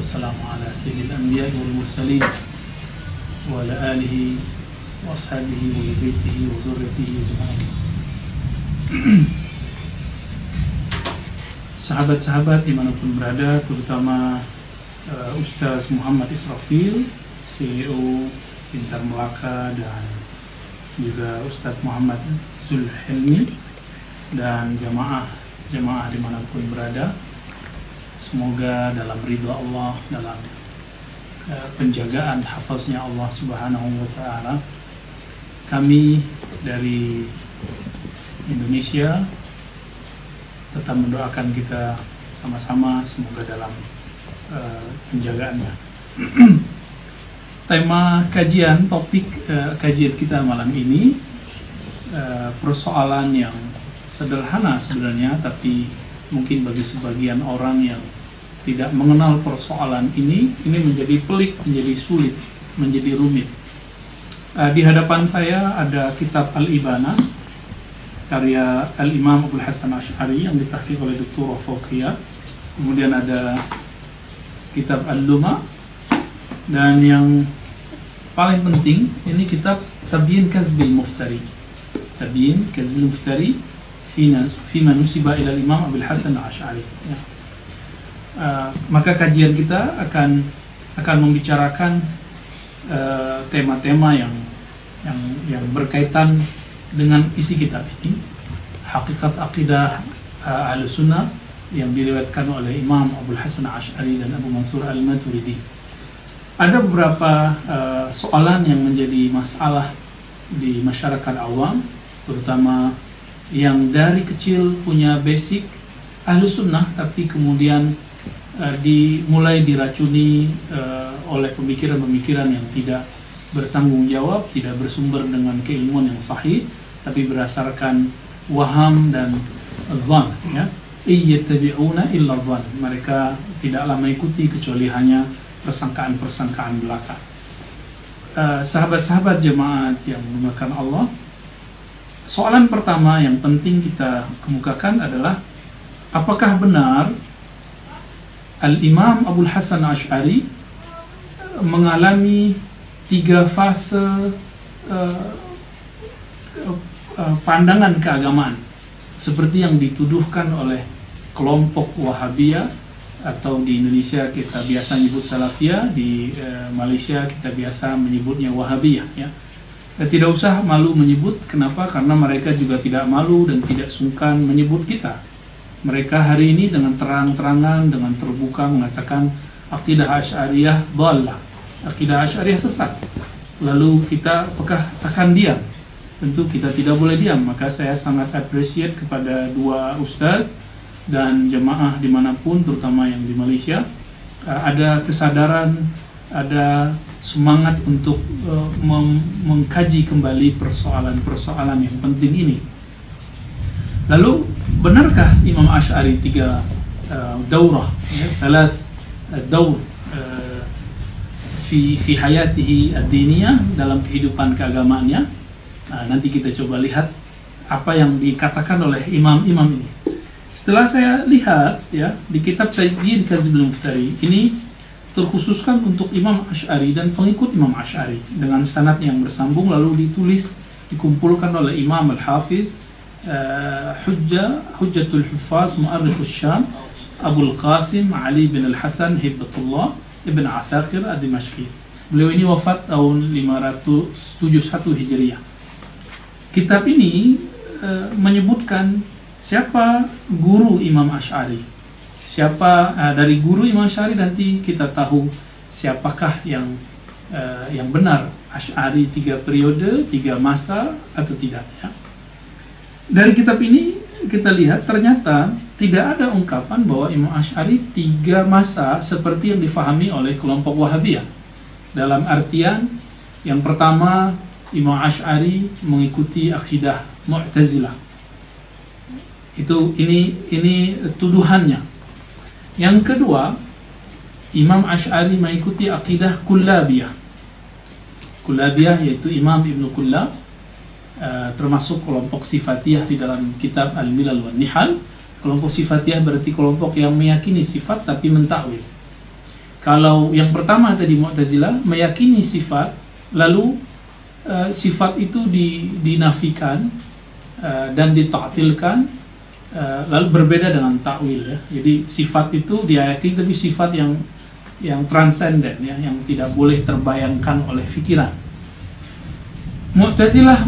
wassalamu ala sayyidil anbiya wal mursalin wa ala alihi wa ashabihi wa baitihi wa zurriyyatihi ajma'in. Sahabat-sahabat dimanapun berada, terutama Ustaz Muhammad Israfil, CEO Pintar Melaka, dan juga Ustaz Muhammad Zulhelmi, dan jamaah dimanapun berada, semoga dalam ridha Allah, dalam penjagaan hafaznya Allah Subhanahu wa Ta'ala, kami dari Indonesia tetap mendoakan kita sama-sama semoga dalam penjagaannya. Tema kajian, topik kajian kita malam ini persoalan yang sederhana sebenarnya, tapi mungkin bagi sebagian orang yang tidak mengenal persoalan ini menjadi pelik, menjadi sulit, menjadi rumit. Di hadapan saya ada kitab Al-Ibana karya Al-Imam Abul Hasan Asy'ari yang ditahqiq oleh Dr. Fauqiyah. Kemudian ada kitab Al-Luma, dan yang paling penting ini kitab Tabyin Kazbil Muftari. Tabyin Kazbil Muftari fima nusiba ila Imam Abul Hasan Asy'ari. Ya. Maka kajian kita akan membicarakan tema-tema yang berkaitan dengan isi kitab ini, hakikat akidah Ahlus Sunnah yang diriwayatkan oleh Imam Abul Hasan Asy'ari dan Abu Mansur Al-Maturidi. Ada beberapa soalan yang menjadi masalah di masyarakat awam, terutama yang dari kecil punya basic Ahlus Sunnah, tapi kemudian mulai diracuni oleh pemikiran-pemikiran yang tidak bertanggung jawab, tidak bersumber dengan keilmuan yang sahih, tapi berdasarkan waham dan zan, ya. Iyattabi'una illa zan. Mereka tidaklah mengikuti kecuali hanya persangkaan-persangkaan belaka. Sahabat-sahabat jemaat yang dimuliakan Allah, soalan pertama yang penting kita kemukakan adalah, apakah benar Al-Imam Abul Hasan Asy'ari mengalami 3 fase pandangan keagamaan seperti yang dituduhkan oleh kelompok Wahabiyah, atau di Indonesia kita biasa menyebut Salafiyah, di Malaysia kita biasa menyebutnya Wahabiyah, ya. Tidak usah malu menyebut, kenapa? Karena mereka juga tidak malu dan tidak sungkan menyebut kita. Mereka hari ini dengan terang-terangan, dengan terbuka mengatakan akidah Asy'ariyah dhalah, akidah Asy'ariyah sesat. Lalu kita apakah akan diam? Tentu kita tidak boleh diam. Maka saya sangat appreciate kepada dua ustaz dan jemaah dimanapun, terutama yang di Malaysia, ada kesadaran, ada semangat untuk mengkaji kembali persoalan-persoalan yang penting ini. Lalu, benarkah Imam Asy'ari 3 daurah, ya, salas daur fi hayatihi ad-diniyah, dalam kehidupan keagamaannya? Nanti kita coba lihat apa yang dikatakan oleh imam-imam ini. Setelah saya lihat, ya, di kitab Tabyin Kazbil Muftari ini terkhususkan untuk Imam Asy'ari dan pengikut Imam Asy'ari dengan sanad yang bersambung, lalu dikumpulkan oleh Imam Al-Hafiz Hujjatul Huffaz Mu'arrikhus Syam Abul Qasim Ali bin Al-Hasan Hibbatullah Ibn Asakir Ad-Dimashqi. Beliau ini wafat tahun 571 Hijriah. Kitab ini menyebutkan siapa guru Imam Asy'ari. Siapa dari guru Imam Asy'ari, nanti kita tahu siapakah yang benar, Asy'ari 3 periode, 3 masa atau tidak, ya. Dari kitab ini kita lihat ternyata tidak ada ungkapan bahwa Imam Asy'ari 3 masa seperti yang difahami oleh kelompok Wahabiyah. Dalam artian yang pertama, Imam Asy'ari mengikuti akidah Mu'tazilah. Ini tuduhannya. Yang kedua, Imam Asy'ari mengikuti akidah Kullabiyah. Kullabiyah yaitu Imam Ibn Kullab, termasuk kelompok Sifatiyah di dalam kitab Al-Milal wan Nihal. Kelompok Sifatiyah berarti kelompok yang meyakini sifat tapi mentakwil. Kalau yang pertama tadi Mu'tazilah meyakini sifat, lalu sifat itu dinafikan dan dita'tilkan, lalu berbeda dengan takwil ya. Jadi sifat itu diyakini tapi sifat yang transenden ya, yang tidak boleh terbayangkan oleh pikiran. Mu'tazilah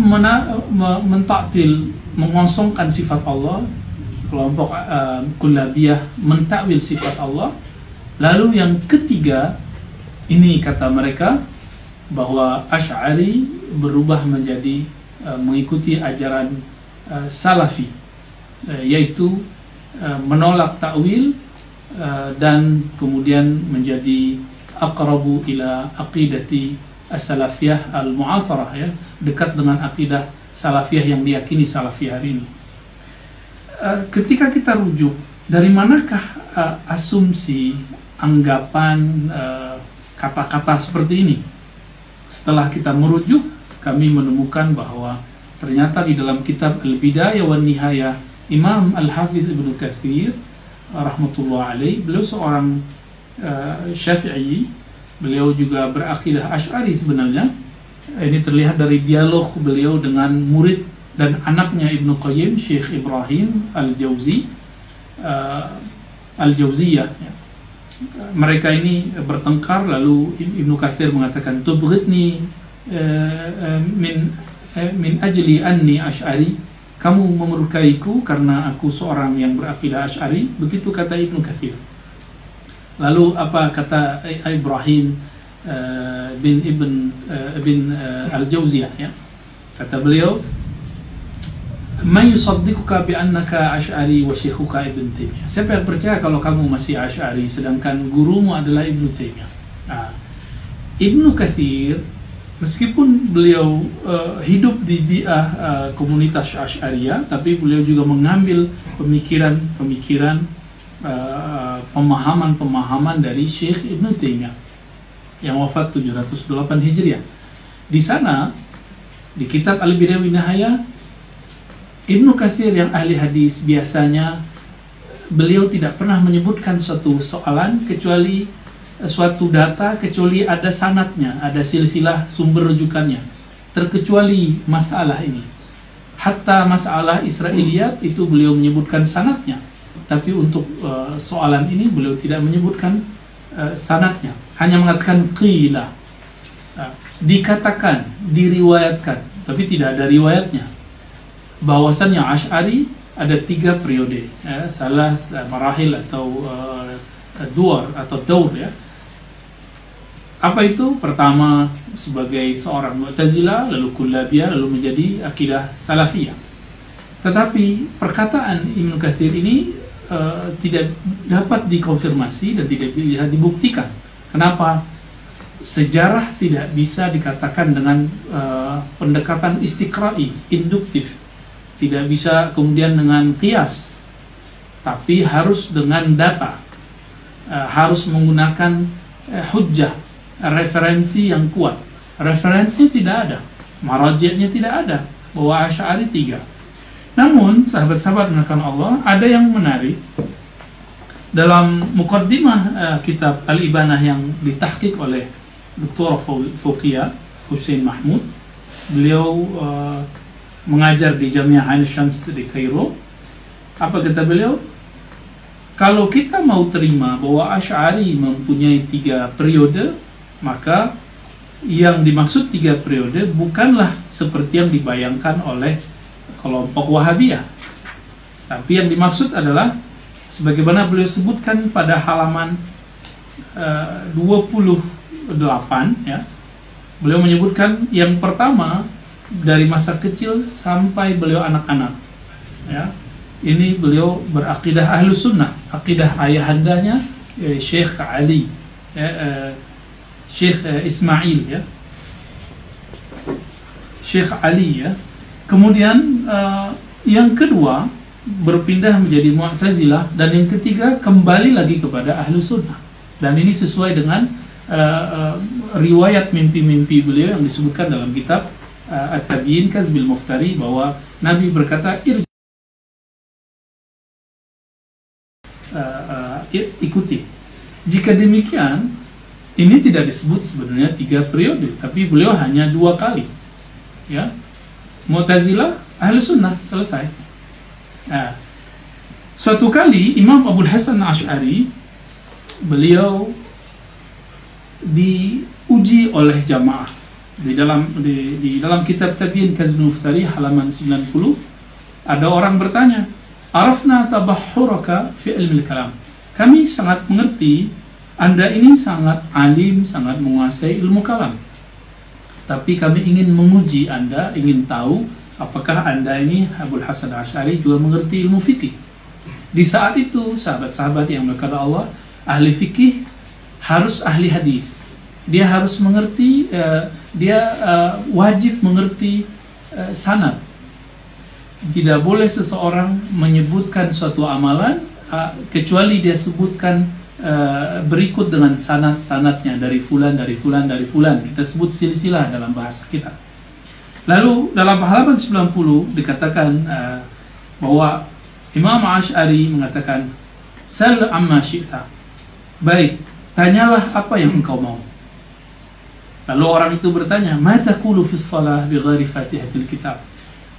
mentaktil, mengosongkan sifat Allah. Kelompok Kullabiyah mentakwil sifat Allah. Lalu yang ketiga, ini kata mereka bahwa Asy'ari berubah menjadi mengikuti ajaran Salafi, yaitu menolak takwil dan kemudian menjadi aqrabu ila aqidati as-salafiyah al-mu'asarah ya, dekat dengan akidah salafiyah yang diyakini salafiyah hari ini. Ketika kita rujuk, dari manakah asumsi, anggapan, kata-kata seperti ini? Setelah kita merujuk, kami menemukan bahwa ternyata di dalam kitab Al-Bidayah wan Nihayah Imam Al-Hafiz Ibnu Katsir rahmatullah alaih, beliau seorang Syafi'i, beliau juga berakidah Asy'ari sebenarnya. Ini terlihat dari dialog beliau dengan murid dan anaknya Ibnu Qayyim, Syekh Ibrahim Al-Jauziyah ya. Mereka ini bertengkar, lalu Ibnu Katsir mengatakan tubghidni min ajli anni Asy'ari, kamu memurkaiku karena aku seorang yang berakidah Asy'ari, begitu kata Ibnu Katsir. Lalu apa kata Ibrahim bin Al-Jauziyah ya? Kata beliau, "Ma yusaddiquka bi annaka Asy'ari wa syaikhuka Ibnu Taimiyah." Siapa yang percaya kalau kamu masih Asy'ari sedangkan gurumu adalah Ibnu Taimiyah? Nah, Ibnu Katsir meskipun beliau hidup di bi'ah komunitas Asy'ariyah, tapi beliau juga mengambil pemikiran pemahaman dari Syekh Ibnu Taimiyah yang wafat 708 Hijriah. Di sana, di kitab Al-Bidayah wan Nihayah, Ibnu Katsir yang ahli hadis biasanya beliau tidak pernah menyebutkan suatu soalan kecuali suatu data, kecuali ada sanadnya, ada silsilah sumber rujukannya, terkecuali masalah ini. Hatta masalah Israiliyat itu beliau menyebutkan sanadnya, tapi untuk soalan ini beliau tidak menyebutkan sanadnya, hanya mengatakan qila, dikatakan, diriwayatkan, tapi tidak ada riwayatnya. Bahwasannya Asy'ari ada 3 periode, salah marahil atau duar atau daur ya. Apa itu? Pertama sebagai seorang Mu'tazilah, lalu Kullabiyah, lalu menjadi akidah Salafiyah. Tetapi perkataan Ibnu Katsir ini tidak dapat dikonfirmasi dan tidak bisa dibuktikan. Kenapa? Sejarah tidak bisa dikatakan dengan pendekatan istiqra'i, induktif. Tidak bisa kemudian dengan qiyas, tapi harus dengan data, harus menggunakan hujjah, referensi yang kuat. Referensinya tidak ada, maraji'nya tidak ada, bahwa Asy'ari 3. Namun sahabat-sahabat menekan Allah, ada yang menarik dalam muqaddimah kitab Al-Ibanah yang ditahqiq oleh Dr. Fauqiyah Hussein Mahmud. Beliau mengajar di Jamiah Ain Syams di Kairo. Apa kata beliau? Kalau kita mau terima bahwa Asy'ari mempunyai 3 periode, maka yang dimaksud 3 periode bukanlah seperti yang dibayangkan oleh kelompok Wahabiyah, tapi yang dimaksud adalah sebagaimana beliau sebutkan pada halaman 28 ya. Beliau menyebutkan yang pertama dari masa kecil sampai beliau anak-anak ya. Ini beliau berakidah Ahlus Sunnah, akidah ayahandanya Syekh Ali Syekh Ismail ya, Syekh Ali ya. Kemudian yang kedua berpindah menjadi Mu'tazilah, dan yang ketiga kembali lagi kepada Ahlus Sunnah. Dan ini sesuai dengan riwayat mimpi-mimpi beliau yang disebutkan dalam kitab At-Tabyin Kazbil Muftari, bahwa Nabi berkata ikuti. Jika demikian, Ini tidak disebut sebenarnya 3 periode, tapi beliau hanya 2 kali. Ya, Mu'tazilah, Ahlus Sunnah, selesai. Nah, suatu kali Imam Abul Hasan Asy'ari, beliau diuji oleh jamaah di dalam kitab Tabyin Kazmul Muftari halaman 90. Ada orang bertanya, "Arafna tabahhuraka fi ilmil kalam." Kami sangat mengerti Anda ini sangat alim, sangat menguasai ilmu kalam. Tapi kami ingin menguji Anda, ingin tahu apakah Anda ini, Abul Hasan Asy'ari, juga mengerti ilmu fikih. Di saat itu, sahabat-sahabat yang berkata Allah, ahli fikih harus ahli hadis. Dia harus mengerti, wajib mengerti sanad. Tidak boleh seseorang menyebutkan suatu amalan kecuali dia sebutkan berikut dengan sanad-sanadnya dari fulan, dari fulan, dari fulan. Kita sebut silsilah dalam bahasa kita. Lalu dalam halaman 90 dikatakan bahwa Imam Asy'ari mengatakan, "Sal amma syi'ta." Baik, tanyalah apa yang engkau mau. Lalu orang itu bertanya, "Ma taqulu fi shalah bighairi Fatihatil kitab?"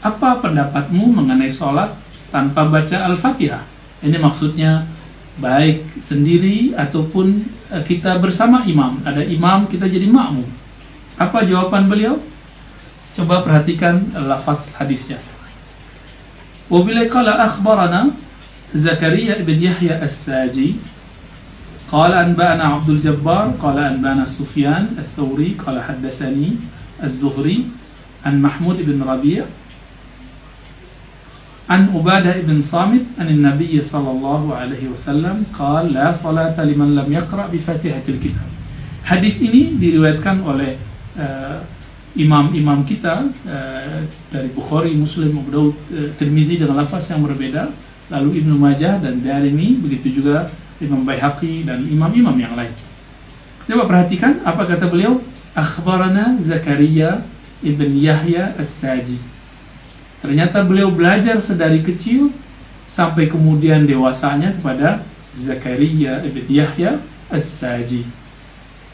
Apa pendapatmu mengenai salat tanpa baca Al-Fatihah? Ini maksudnya baik sendiri ataupun kita bersama imam. Ada imam, kita jadi makmum. Apa jawaban beliau? Coba perhatikan lafaz hadisnya. Wa bila qala akhbarana Zakaria ibn Yahya As-Saji qala anba'ana Abdul Jabbar qala anba'ana Sufyan Ats-Tsauri qala haddatsani Az-Zuhri an Mahmud ibn Rabi' an Ubadah ibn Samit an Nabi sallallahu alaihi wasallam qala la salata liman lam yaqra bi Fatihatil kitab. Hadis ini diriwayatkan oleh imam-imam kita dari Bukhari, Muslim, Abu Daud, Tirmizi dengan lafaz yang berbeda, lalu Ibnu Majah dan Darimi, begitu juga Imam Baihaqi dan imam-imam yang lain. Coba perhatikan apa kata beliau, akhbarana Zakaria ibn Yahya As-Saji. Ternyata beliau belajar sedari kecil sampai kemudian dewasanya kepada Zakaria ibn Yahya As-Saji.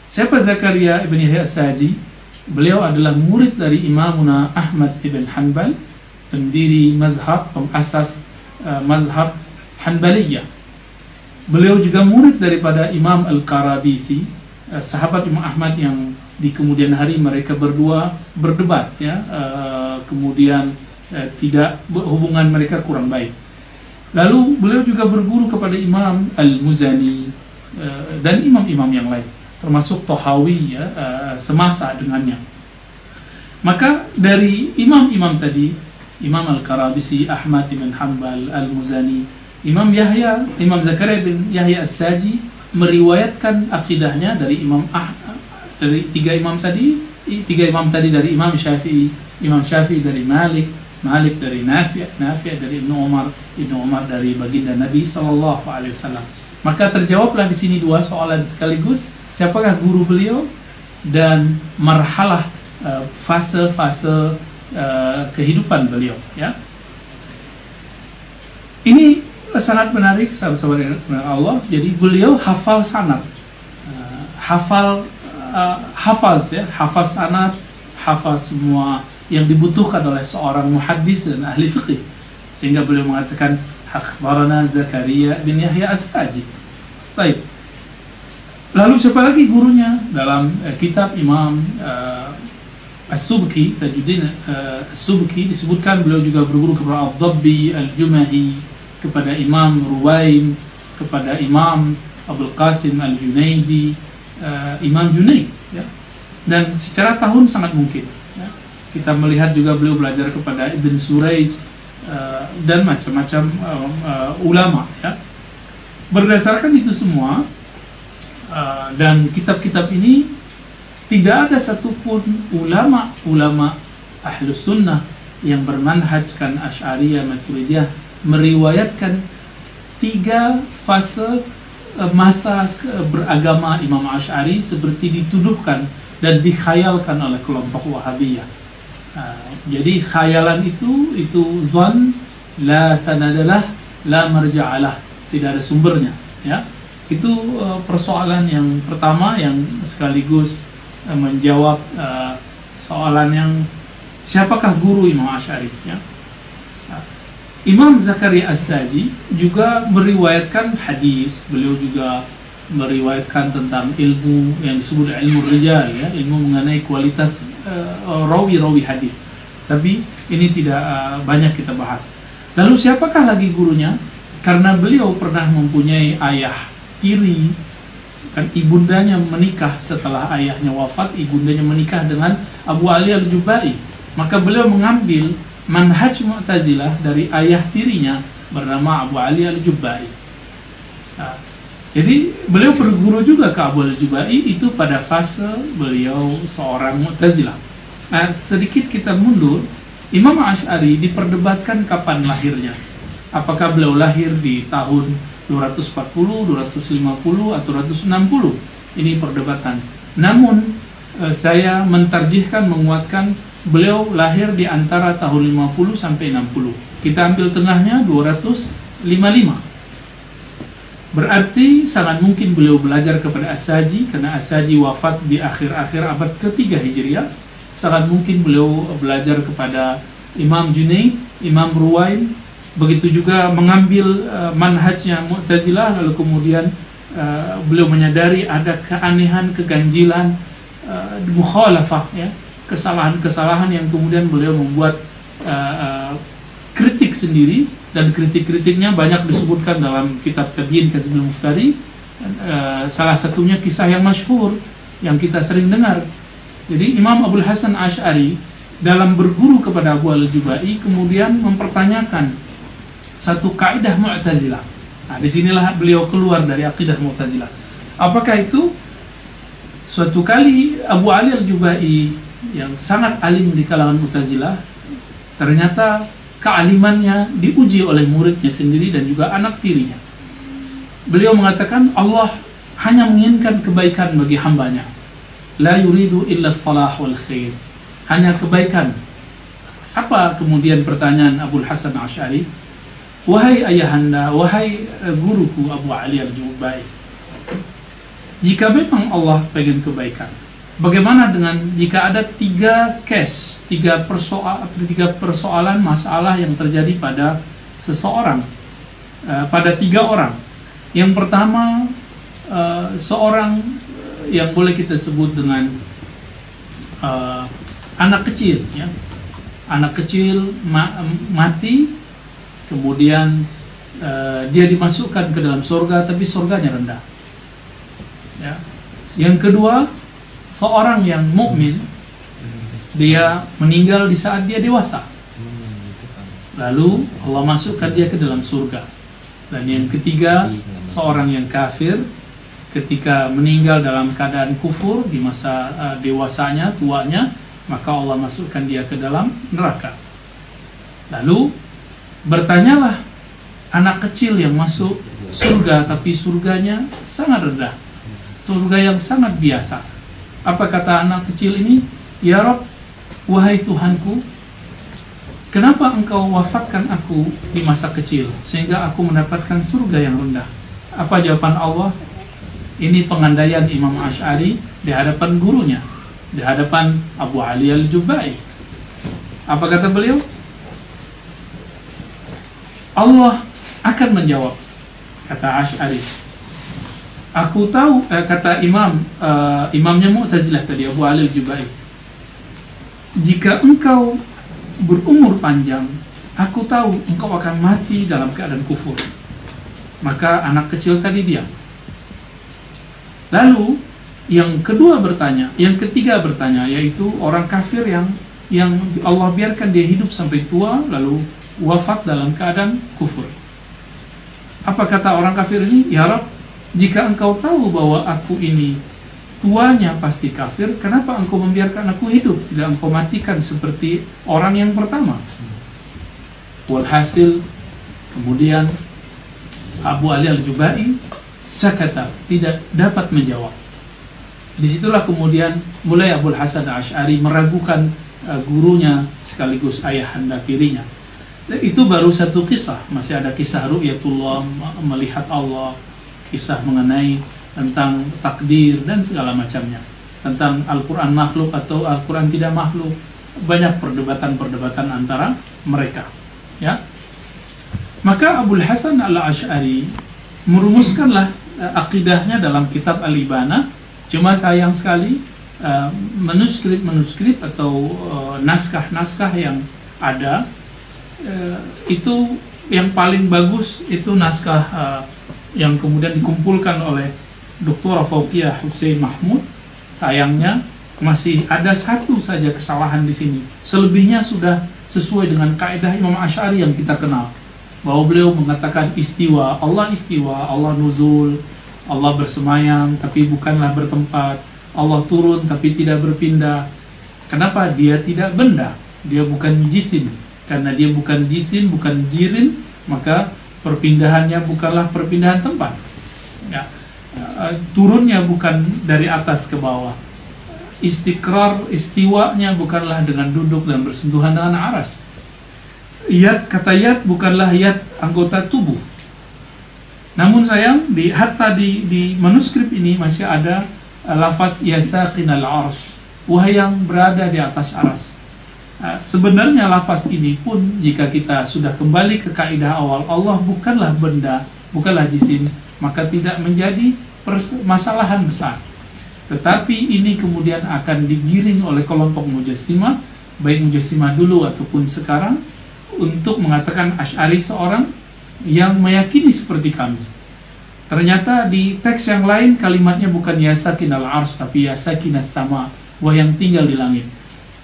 Siapa Zakaria ibn Yahya As-Saji? Beliau adalah murid dari Imamuna Ahmad ibn Hanbal, pendiri mazhab, pengasas mazhab Hanbaliyah. Beliau juga murid daripada Imam Al-Qarabisi, sahabat Imam Ahmad yang di kemudian hari mereka berdua berdebat, ya, kemudian tidak, hubungan mereka kurang baik. Lalu beliau juga berguru kepada Imam Al-Muzani dan imam-imam yang lain, termasuk Tahawi, ya, semasa dengannya. Maka dari imam-imam tadi, Imam Al-Qarabisi, Ahmad ibn Hanbal, Al-Muzani, Imam Zakaria bin Yahya As-Saji meriwayatkan akidahnya dari dari tiga imam tadi dari Imam Syafi'i dari Malik dari Nafi' dari Ibnu Umar dari baginda Nabi sallallahu alaihi wasallam. Maka terjawablah di sini 2 soalan sekaligus, siapakah guru beliau dan marhalah fase-fase kehidupan beliau, ya. Ini sangat menarik, sahabat-sahabat Allah. Jadi beliau hafal sanad, hafaz sanad, hafaz semua yang dibutuhkan oleh seorang muhaddis dan ahli fiqih, sehingga beliau mengatakan akhbarana Zakaria bin Yahya As-Saji. Baik. Lalu siapa lagi gurunya? Dalam kitab Imam As-Subki, Tajuddin As-Subki, disebutkan beliau juga berguru kepada Ad-Dabbi, Al-Jumahi, kepada Imam Ruwaim, kepada Imam Abul Qasim Al-Junaidi, Imam Junaid, ya. Dan secara tahun sangat mungkin, ya. Kita melihat juga beliau belajar kepada Ibn Surayj dan macam-macam ulama, ya. Berdasarkan itu semua dan kitab-kitab ini, tidak ada satupun ulama Ahlus Sunnah yang bermanhajkan Asy'ariyah Maturidiyah meriwayatkan 3 fase masa beragama Imam Asy'ari seperti dituduhkan dan dikhayalkan oleh kelompok Wahabiyah. Jadi khayalan itu zon, la sanadalah, la marja'alah, tidak ada sumbernya, ya. Itu persoalan yang pertama yang sekaligus menjawab soalan yang siapakah guru Imam Asy'ari, ya. Imam Zakaria As-Saji juga meriwayatkan hadis, beliau juga meriwayatkan tentang ilmu yang disebut ilmu rijal, ya, ilmu mengenai kualitas rawi-rawi hadis. Tapi ini tidak banyak kita bahas. Lalu siapakah lagi gurunya? Karena beliau pernah mempunyai ayah tiri, kan ibundanya menikah setelah ayahnya wafat, ibundanya menikah dengan Abu Ali Al-Jubai. Maka beliau mengambil manhaj Mu'tazilah dari ayah tirinya bernama Abu Ali Al-Jubai. Nah, jadi beliau berguru juga ke Abu Al-Jubai itu pada fase beliau seorang Mu'tazilah. Nah, sedikit kita mundur, Imam Asy'ari diperdebatkan kapan lahirnya. Apakah beliau lahir di tahun 240, 250 atau 260? Ini perdebatan. Namun saya mentarjihkan, menguatkan beliau lahir di antara tahun 50 sampai 60. Kita ambil tengahnya 255. Berarti sangat mungkin beliau belajar kepada As-Saji, karena As-Saji wafat di akhir-akhir abad ke-3 Hijriah. Sangat mungkin beliau belajar kepada Imam Junaid, Imam Ruwaim. Begitu juga mengambil manhajnya Mu'tazilah, lalu kemudian beliau menyadari ada keanehan, keganjilan, mukhalafah, ya, kesalahan-kesalahan yang kemudian beliau membuat kritik sendiri, dan kritik-kritiknya banyak disebutkan dalam kitab Tabyin Kazmil Muftari. Salah satunya kisah yang masyhur yang kita sering dengar. Jadi Imam Abul Hasan Asy'ari dalam berguru kepada Abu Al-Jubai kemudian mempertanyakan satu kaidah Mu'tazilah. Nah, disinilah beliau keluar dari akidah Mu'tazilah. Apakah itu? Suatu kali Abu Ali Al-Jubai yang sangat alim di kalangan Mu'tazilah, ternyata kealimannya diuji oleh muridnya sendiri dan juga anak tirinya. Beliau mengatakan Allah hanya menginginkan kebaikan bagi hambanya. La yuridu illa salah wal khair. Hanya kebaikan. Apa kemudian pertanyaan Abul Hasan Asy'ari? Wahai ayahanda, wahai guruku Abu Ali Al-Jubai, jika memang Allah pengen kebaikan, bagaimana dengan jika ada tiga persoalan masalah yang terjadi pada seseorang, pada tiga orang. Yang pertama, seorang yang boleh kita sebut dengan anak kecil, ya. Anak kecil mati, kemudian dia dimasukkan ke dalam surga, tapi surganya rendah, ya. Yang kedua, seorang yang mukmin, dia meninggal di saat dia dewasa, lalu Allah masukkan dia ke dalam surga. Dan yang ketiga, seorang yang kafir ketika meninggal dalam keadaan kufur di masa dewasanya, tuanya, maka Allah masukkan dia ke dalam neraka. Lalu bertanyalah anak kecil yang masuk surga, tapi surganya sangat rendah, surga yang sangat biasa. Apa kata anak kecil ini? Ya Rabb, wahai Tuhanku, kenapa engkau wafatkan aku di masa kecil sehingga aku mendapatkan surga yang rendah? Apa jawaban Allah? Ini pengandaian Imam Asy'ari di hadapan gurunya, di hadapan Abu Ali Al-Jubai. Apa kata beliau? Allah akan menjawab, kata Asy'ari. Aku tahu, kata imamnya Mu'tazilah tadi, Abu Ali Al-Jubai, jika engkau berumur panjang, aku tahu engkau akan mati dalam keadaan kufur. Maka anak kecil tadi diam. Lalu yang kedua bertanya, yang ketiga bertanya, yaitu orang kafir yang Allah biarkan dia hidup sampai tua lalu wafat dalam keadaan kufur. Apa kata orang kafir ini? Ya Rabb, jika engkau tahu bahwa aku ini tuanya pasti kafir, kenapa engkau membiarkan aku hidup? Tidak engkau matikan seperti orang yang pertama. Walhasil kemudian Abu Ali Al-Jubai sakata, tidak dapat menjawab. Disitulah kemudian mulai Abul Hasan Asy'ari meragukan gurunya sekaligus ayahanda tirinya. Dan itu baru satu kisah, masih ada kisah ru'yatullah, melihat Allah. kisah mengenai tentang takdir dan segala macamnya, tentang Al-Quran makhluk atau Al-Quran tidak makhluk. Banyak perdebatan-perdebatan antara mereka, ya. Maka Abul Hasan Al-Asy'ari merumuskanlah akidahnya dalam kitab Al-Ibana. Cuma sayang sekali manuskrip atau naskah-naskah yang ada itu yang paling bagus itu naskah yang kemudian dikumpulkan oleh Dr. Fauqiyah Hussein Mahmud. Sayangnya masih ada satu saja kesalahan di sini. Selebihnya sudah sesuai dengan kaidah Imam Asy'ari yang kita kenal, bahwa beliau mengatakan istiwa, Allah nuzul, Allah bersemayam tapi bukanlah bertempat, Allah turun tapi tidak berpindah. Kenapa? Dia tidak benda, dia bukan jisim. Karena dia bukan jisim, bukan jirin, maka perpindahannya bukanlah perpindahan tempat, ya. Turunnya bukan dari atas ke bawah, istiwanya bukanlah dengan duduk dan bersentuhan dengan aras. Kata yad bukanlah yad anggota tubuh. Namun sayang, hatta di manuskrip ini masih ada lafaz yasaqinal arsh, wahai yang berada di atas aras. Sebenarnya lafaz ini pun jika kita sudah kembali ke kaidah awal, Allah bukanlah benda, bukanlah jisim, maka tidak menjadi masalahan besar. Tetapi ini kemudian akan digiring oleh kelompok Mujassimah, baik Mujassimah dulu ataupun sekarang, untuk mengatakan Asy'ari seorang yang meyakini seperti kami. Ternyata di teks yang lain kalimatnya bukan yasakinal arsy tapi yasakinas sama, wah yang tinggal di langit.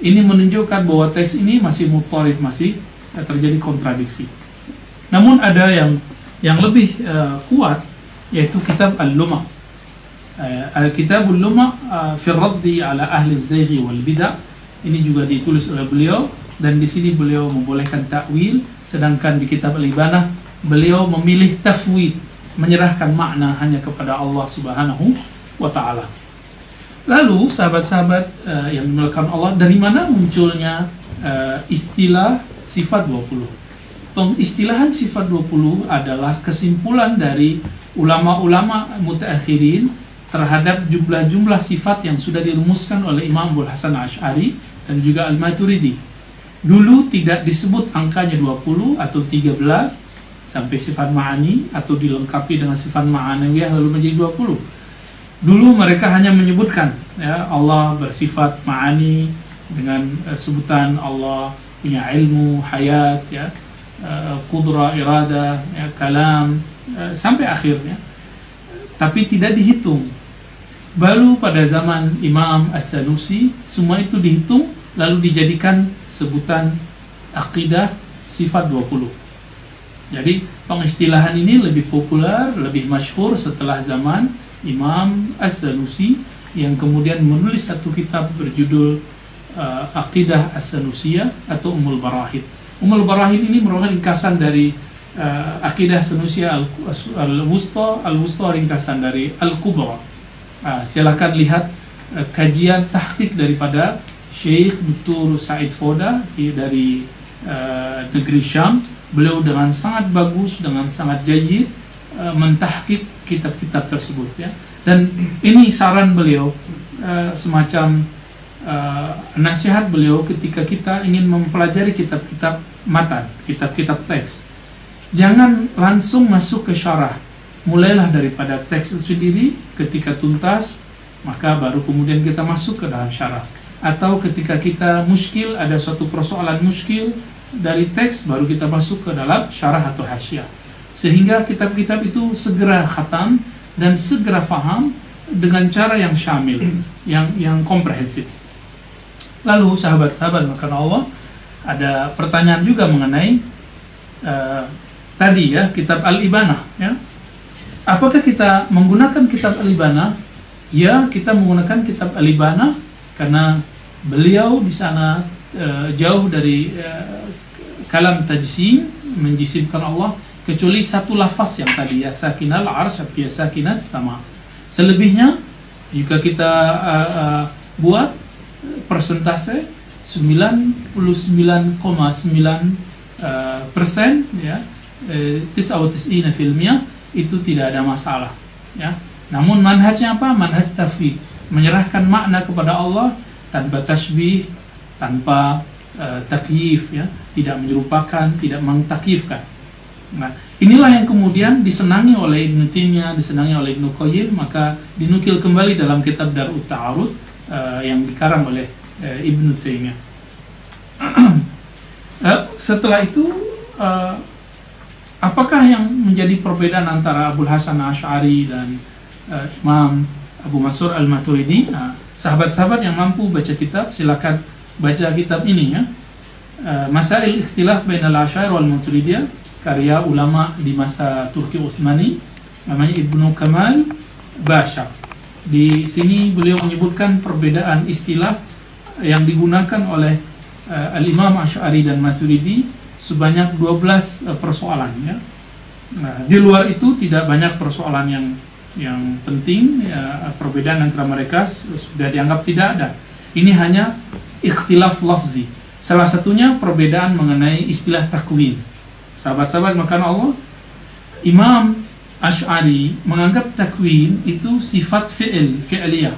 Ini menunjukkan bahwa teks ini masih mutarid, masih terjadi kontradiksi. Namun ada yang lebih kuat, yaitu kitab Al-Lumah. Kitabul Lumah fi raddi ala ahli az-zayghi wal bid'ah. Ini juga ditulis oleh beliau, dan di sini beliau membolehkan takwil, sedangkan di kitab Al-Ibanah beliau memilih tafwid, menyerahkan makna hanya kepada Allah Subhanahu wa taala. Lalu sahabat-sahabat yang dimuliakan Allah, dari mana munculnya istilah sifat 20? Pengistilahan sifat 20 adalah kesimpulan dari ulama-ulama mutaakhirin terhadap jumlah-jumlah sifat yang sudah dirumuskan oleh Imam Abul Hasan Asy'ari dan juga Al-Maturidi. Dulu tidak disebut angkanya 20 atau 13 sampai sifat ma'ani atau dilengkapi dengan sifat ma'anawiyah lalu menjadi 20. Dulu mereka hanya menyebutkan, ya, Allah bersifat ma'ani dengan sebutan Allah punya ilmu, hayat, ya, qudrah, irada, ya, kalam, sampai akhirnya. Tapi tidak dihitung. Baru pada zaman Imam As-Sanusi semua itu dihitung lalu dijadikan sebutan akidah sifat 20. Jadi pengistilahan ini lebih populer, lebih masyhur setelah zaman Imam As-Sanusi yang kemudian menulis satu kitab berjudul Aqidah As-Sanusiyah atau Ummul Barahid. Ummul Barahid ini merupakan ringkasan dari Aqidah Sanusiyah Al-Wusta ringkasan dari Al-Kubra. Silakan lihat kajian tahqiq daripada Syekh Dr. Said Foda dari negeri Syam. Beliau dengan sangat bagus, dengan sangat jayyid mentahqiq kitab-kitab tersebut, ya. Dan ini saran beliau, semacam nasihat beliau ketika kita ingin mempelajari kitab-kitab matan, kitab-kitab teks. Jangan langsung masuk ke syarah. Mulailah daripada teks itu sendiri, ketika tuntas maka baru kemudian kita masuk ke dalam syarah. Atau ketika kita muskil, ada suatu persoalan muskil dari teks, baru kita masuk ke dalam syarah atau hasyiah. Sehingga kitab-kitab itu segera khatam dan segera faham dengan cara yang syamil, yang komprehensif. Lalu sahabat-sahabat makan Allah, ada pertanyaan juga mengenai tadi, ya, kitab Al-Ibanah, ya. Apakah kita menggunakan kitab Al-Ibanah? Ya, kita menggunakan kitab Al-Ibanah karena beliau di sana jauh dari kalam tajsim, menjisimkan Allah, kecuali satu lafaz yang tadi, ya sakinal arsy atau ya sakinas sama. Selebihnya jika kita buat persentase 99,9%, ya, 99% itu tidak ada masalah. ya. Namun manhajnya apa? Manhaj tafwid, menyerahkan makna kepada Allah tanpa tasbih, tanpa takyif, ya, tidak menyerupakan, tidak mengtakyifkan. Nah, inilah yang kemudian disenangi oleh Ibnu Taimiyah, disenangi oleh Ibnu Qayyim, maka dinukil kembali dalam kitab Darut Ta'arud yang dikarang oleh Ibnu Taimiyah. Setelah itu, apakah yang menjadi perbedaan antara Abul Hasan Asy'ari dan Imam Abu Mansur Al-Maturidi? Sahabat-sahabat yang mampu baca kitab, silakan baca kitab ini, ya. Masail Ikhtilaf Bainal Asy'ari wal Maturidiyah, karya ulama di masa Turki Utsmani, namanya Ibnu Kamal Bashar. Di sini beliau menyebutkan perbedaan istilah yang digunakan oleh Al-Imam Asy'ari dan Maturidi sebanyak 12 persoalan, ya. Nah, di luar itu tidak banyak persoalan yang penting, ya, perbedaan antara mereka sudah dianggap tidak ada. Ini hanya ikhtilaf lafzi. Salah satunya perbedaan mengenai istilah takwin. Sahabat-sahabat makan Allah, Imam Asy'ari menganggap takwin itu sifat fi'liyah.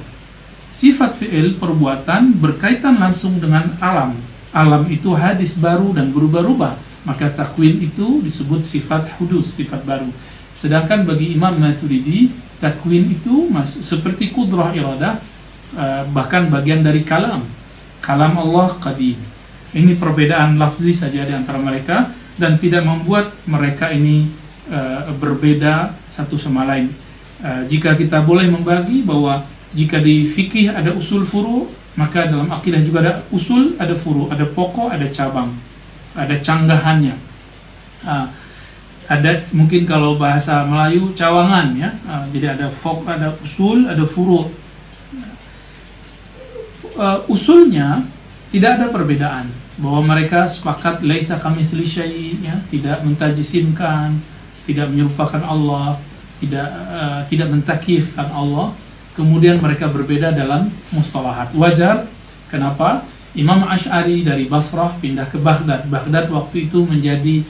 Sifat fi'il, perbuatan, berkaitan langsung dengan alam. Alam itu hadis baru dan berubah-ubah, maka takwin itu disebut sifat hudus, sifat baru. Sedangkan bagi Imam Maturidi, takwin itu seperti kudrah iradah, bahkan bagian dari kalam Allah qadim. Ini perbedaan lafzi saja di antara mereka, dan tidak membuat mereka ini berbeda satu sama lain. Jika kita boleh membagi bahwa jika di fikih ada usul furu', maka dalam akidah juga ada usul, ada furu', ada pokok, ada cabang, ada canggahannya. Ada mungkin kalau bahasa Melayu cawangan, ya. Jadi ada ada usul, ada furu'. Usulnya tidak ada perbedaan, bahwa mereka sepakat laisa kamitsli syai', ya, tidak mentajisimkan, tidak menyerupakan Allah, tidak mentakyifkan Allah. Kemudian mereka berbeda dalam mustalahat. Wajar. Kenapa? Imam Asy'ari dari Basrah pindah ke Baghdad. Baghdad waktu itu menjadi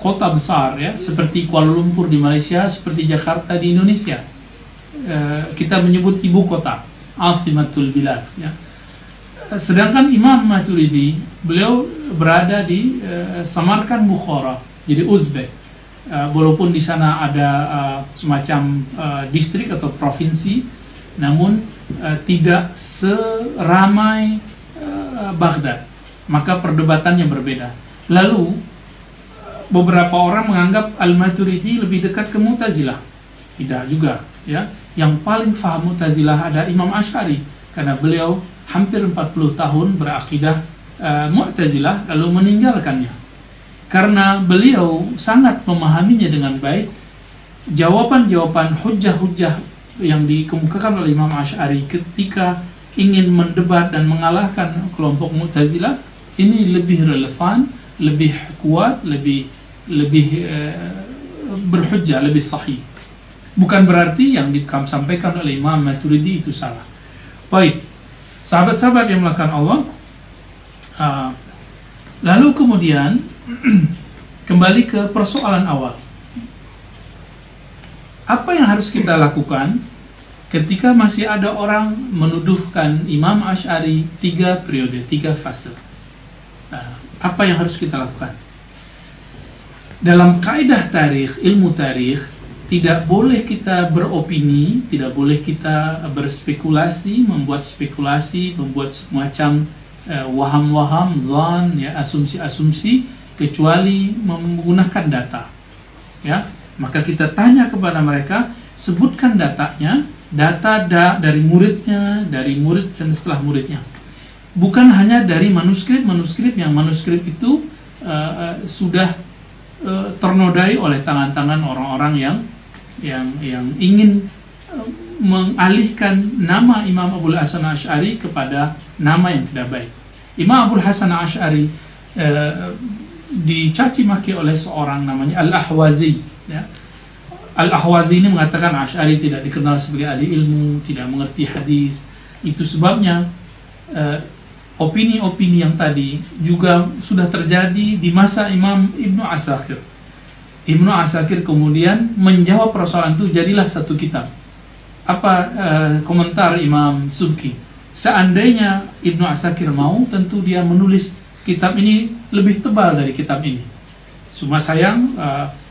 kota besar, ya, seperti Kuala Lumpur di Malaysia, seperti Jakarta di Indonesia. Kita menyebut ibu kota, Asimatul Bilad, ya. Sedangkan Imam Maturidi, beliau berada di Samarkand, Bukhara, jadi Uzbek. Walaupun di sana ada semacam distrik atau provinsi, namun tidak seramai Baghdad, maka perdebatannya berbeda. Lalu beberapa orang menganggap Al-Maturidi lebih dekat ke Mu'tazilah. Tidak juga, ya. Yang paling faham Mu'tazilah ada Imam Asy'ari, karena beliau hampir 40 tahun berakidah Mu'tazilah lalu meninggalkannya. Karena beliau sangat memahaminya dengan baik, jawaban-jawaban hujjah-hujjah yang dikemukakan oleh Imam Asy'ari ketika ingin mendebat dan mengalahkan kelompok Mu'tazilah ini lebih relevan, lebih kuat, lebih berhujjah, lebih sahih. Bukan berarti yang disampaikan oleh Imam Maturidi itu salah. Baik, sahabat-sahabat yang melakukan Allah, lalu kemudian kembali ke persoalan awal. Apa yang harus kita lakukan ketika masih ada orang menuduhkan Imam Asy'ari 3 periode, 3 fase? Apa yang harus kita lakukan? Dalam kaidah tarikh, ilmu tarikh, tidak boleh kita beropini, tidak boleh kita berspekulasi, membuat spekulasi, membuat semacam waham-waham, zan, ya, asumsi-asumsi, kecuali menggunakan data, ya. Maka kita tanya kepada mereka, sebutkan datanya, data dari muridnya, dari murid dan setelah muridnya. Bukan hanya dari manuskrip yang manuskrip itu sudah ternodai oleh tangan-tangan orang-orang yang ingin mengalihkan nama Imam Abul Hasan Asy'ari kepada nama yang tidak baik. Imam Abul Hasan Asy'ari dicaci maki oleh seorang namanya Al-Ahwazi, ya. Al-Ahwazi ini mengatakan Asy'ari tidak dikenal sebagai ahli ilmu, tidak mengerti hadis. Itu sebabnya opini-opini yang tadi juga sudah terjadi di masa Imam Ibnu Asakir. Ibnu Asakir kemudian menjawab persoalan itu, jadilah satu kitab. Apa komentar Imam Subki? Seandainya Ibnu Asakir mau, tentu dia menulis kitab ini lebih tebal dari kitab ini. Cuma sayang,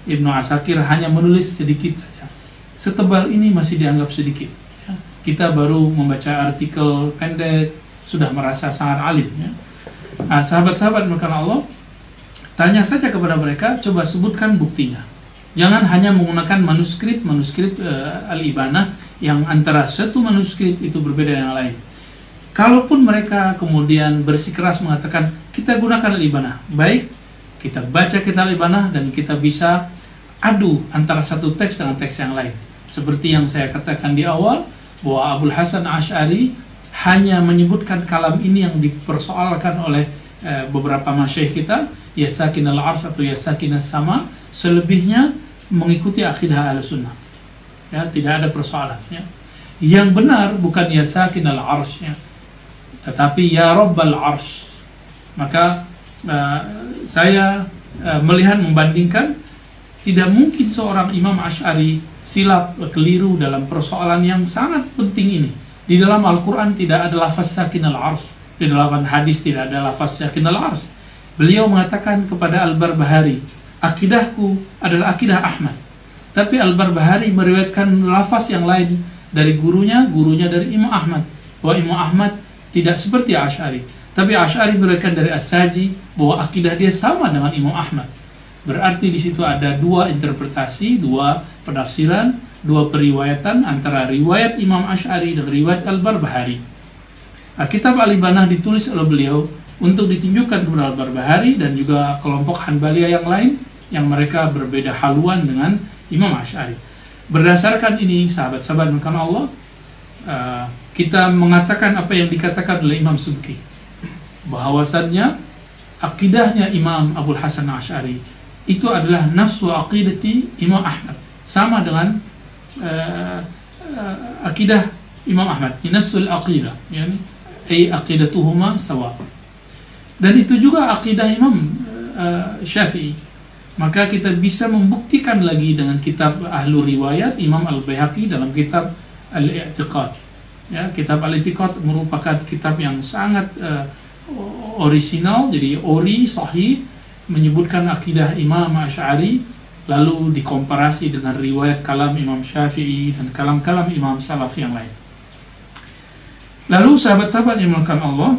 Ibnu Asakir hanya menulis sedikit saja. Setebal ini masih dianggap sedikit. Ya. Kita baru membaca artikel pendek, sudah merasa sangat alim. Ya. Nah, sahabat-sahabat maka Allah, tanya saja kepada mereka, coba sebutkan buktinya. Jangan hanya menggunakan manuskrip Al-Ibanah yang antara satu manuskrip itu berbeda dengan yang lain. Kalaupun mereka kemudian bersikeras mengatakan kita gunakan Al-Ibanah, baik, kita baca kitab Al-Ibanah dan kita bisa adu antara satu teks dengan teks yang lain. Seperti yang saya katakan di awal, bahwa Abul Hasan Asy'ari hanya menyebutkan kalam ini yang dipersoalkan oleh beberapa masyayikh kita, ya sakinal ars atau ya sakinas sama, selebihnya mengikuti akidah Ahlussunnah. Ya, tidak ada persoalan. Ya. Yang benar bukan ya sakinal ars, ya, tetapi ya rabbal ars. Maka saya melihat, membandingkan, tidak mungkin seorang Imam Asy'ari silap keliru dalam persoalan yang sangat penting ini. Di dalam Al-Quran tidak ada lafaz sakinal ars, di dalam hadis tidak ada lafaz sakinal ars. Beliau mengatakan kepada Al-Barbahari, akidahku adalah akidah Ahmad. Tapi Al-Barbahari meriwayatkan lafaz yang lain dari gurunya dari Imam Ahmad, bahwa Imam Ahmad tidak seperti Asy'ari. Tapi Asy'ari meriwayatkan dari As-Saji bahwa akidah dia sama dengan Imam Ahmad. Berarti di situ ada dua interpretasi, dua penafsiran, dua periwayatan antara riwayat Imam Asy'ari dan riwayat Al-Barbahari. Nah, kitab Al-Ibanah ditulis oleh beliau untuk ditunjukkan kepada Al-Barbahari dan juga kelompok Hanbaliyah yang lain yang mereka berbeda haluan dengan Imam Asy'ari. Berdasarkan ini, sahabat-sahabat maka Allah, kita mengatakan apa yang dikatakan oleh Imam Subki, bahwasannya akidahnya Imam Abul Hasan Asy'ari itu adalah nafsu aqidati Imam Ahmad, sama dengan akidah Imam Ahmad, nafsul aqidah, yani ay aqidatuhuma sawa. Dan itu juga akidah Imam Syafi'i. Maka kita bisa membuktikan lagi dengan kitab Ahlul Riwayat Imam Al-Baihaqi dalam kitab Al-I'tiqad. Ya, kitab Al-I'tiqad merupakan kitab yang sangat orisinal, jadi ori, sahih, menyebutkan akidah Imam Asy'ari, lalu dikomparasi dengan riwayat kalam Imam Syafi'i dan kalam-kalam Imam Salaf yang lain. Lalu sahabat-sahabat yang dimuliakan Allah,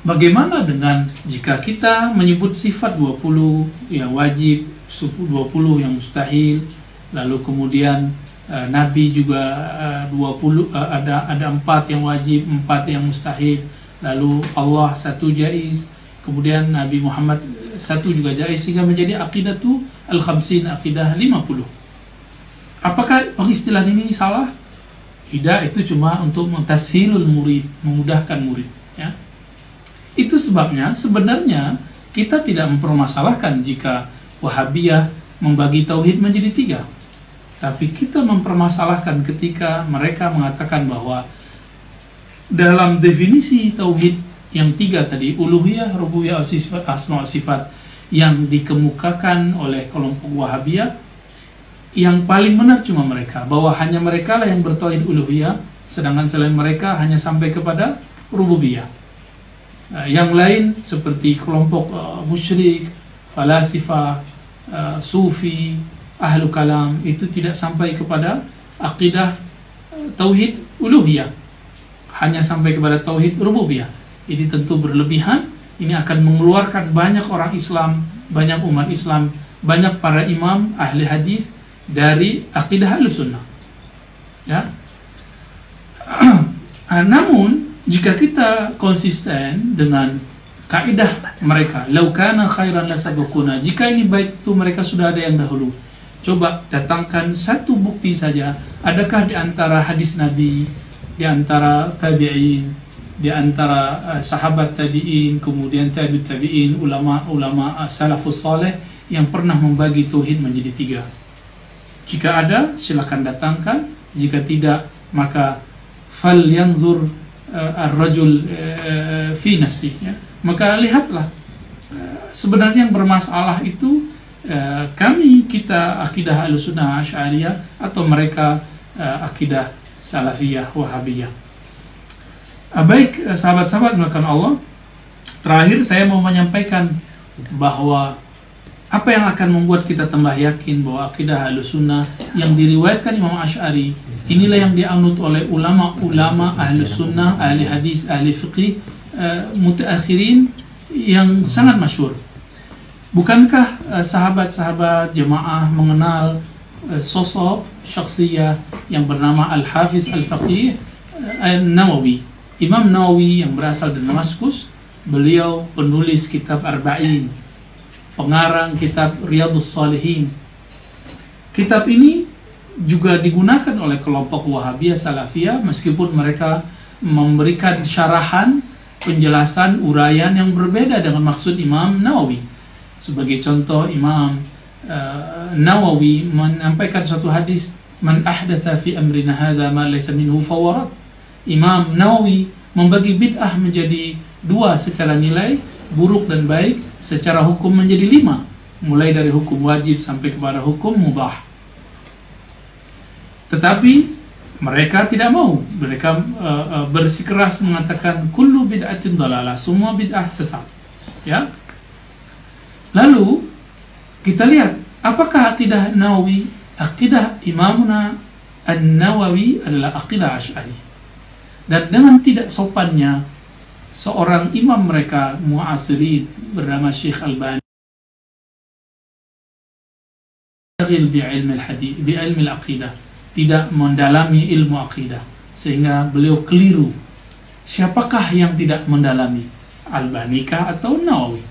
bagaimana dengan jika kita menyebut sifat 20 yang wajib, 20 yang mustahil, lalu kemudian Nabi juga 20, ada 4 yang wajib, 4 yang mustahil, lalu Allah 1 jaiz, kemudian Nabi Muhammad 1 juga jaiz, sehingga menjadi aqidatu al-khamsin, aqidah 50. Apakah pengistilahan ini salah? Tidak, itu cuma untuk mentashilul murid, memudahkan murid, ya. Itu sebabnya sebenarnya kita tidak mempermasalahkan jika Wahabiyah membagi tauhid menjadi 3. Tapi kita mempermasalahkan ketika mereka mengatakan bahwa dalam definisi tauhid yang 3 tadi, uluhiyah, rububiyah, asma wa sifat, yang dikemukakan oleh kelompok Wahabiyah, yang paling benar cuma mereka, bahwa hanya mereka lah yang bertauhid uluhiyah, sedangkan selain mereka hanya sampai kepada rububiyah. Yang lain seperti kelompok musyrik, falasifah, sufi, ahlu kalam, itu tidak sampai kepada akidah tauhid uluhiyah, hanya sampai kepada tauhid rububiyah. Ini tentu berlebihan. Ini akan mengeluarkan banyak orang Islam, banyak umat Islam, banyak para imam ahli hadis dari akidah Ahlussunnah. Ya. Namun jika kita konsisten dengan kaidah mereka, lau kana khairan lasabaquna, jika ini baik itu mereka sudah ada yang dahulu. Coba datangkan satu bukti saja. Adakah di antara hadis Nabi, di antara tabi'in, di antara sahabat tabi'in, kemudian tabi'ut tabi'in, ulama salafus saleh yang pernah membagi tauhid menjadi 3? Jika ada, silakan datangkan. Jika tidak, maka fal yanzur ar-rajul fi nafsihi. Maka lihatlah, sebenarnya yang bermasalah itu kita akidah Ahlussunnah Asy'ariyah atau mereka akidah Salafiyah Wahabiyah. Baik sahabat-sahabat melakukan Allah, terakhir saya mau menyampaikan bahwa apa yang akan membuat kita tambah yakin bahwa akidah Ahlussunnah yang diriwayatkan Imam Asy'ari inilah yang dianut oleh ulama-ulama Ahlussunnah, ahli hadis, ahli fiqih, mutaakhirin yang sangat masyhur. Bukankah sahabat-sahabat jemaah mengenal sosok syakhsiyah yang bernama Al-Hafiz Al-Faqih An-Nawawi, Imam Nawawi yang berasal dari Damaskus. Beliau penulis kitab Arba'in, pengarang kitab Riyadhus Shalihin. Kitab ini juga digunakan oleh kelompok Wahabiyah Salafiyah, meskipun mereka memberikan syarahan, penjelasan, uraian yang berbeda dengan maksud Imam Nawawi. Sebagai contoh, Imam Nawawi menyampaikan suatu hadis, "Man ahdatsa fi amrina hadza ma laysa minhu fawarat." Imam Nawawi membagi bid'ah menjadi dua secara nilai, buruk dan baik, secara hukum menjadi 5, mulai dari hukum wajib sampai kepada hukum mubah. Tetapi mereka tidak mau, mereka bersikeras mengatakan kullu bid'atin dhalalah, semua bid'ah sesat. Ya. Lalu kita lihat apakah akidah Nawawi, akidah Imamuna An-Nawawi adalah akidah Asy'ari. Dan dengan tidak sopannya seorang imam mereka mu'asirin bernama Syekh Albani bi'ilmi al-aqidah, tidak mendalami ilmu aqidah, sehingga beliau keliru. Siapakah yang tidak mendalami, Albanikah atau Nawawi?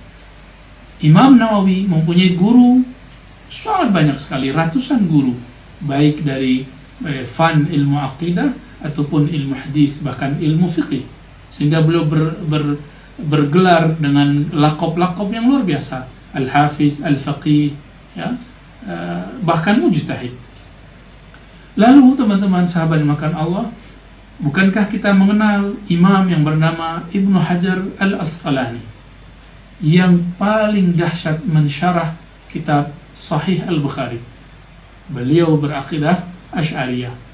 Imam Nawawi mempunyai guru sangat banyak sekali, ratusan guru, baik dari fan ilmu aqidah ataupun ilmu hadis, bahkan ilmu fiqih, sehingga beliau bergelar dengan lakop-lakop yang luar biasa, Al-Hafiz, Al-Faqih, ya, bahkan mujtahid. Lalu teman-teman sahabat yang makan Allah, bukankah kita mengenal imam yang bernama Ibnu Hajar Al-Asqalani yang paling dahsyat mensyarah kitab Sahih Al-Bukhari? Beliau berakidah Asy'ariyah.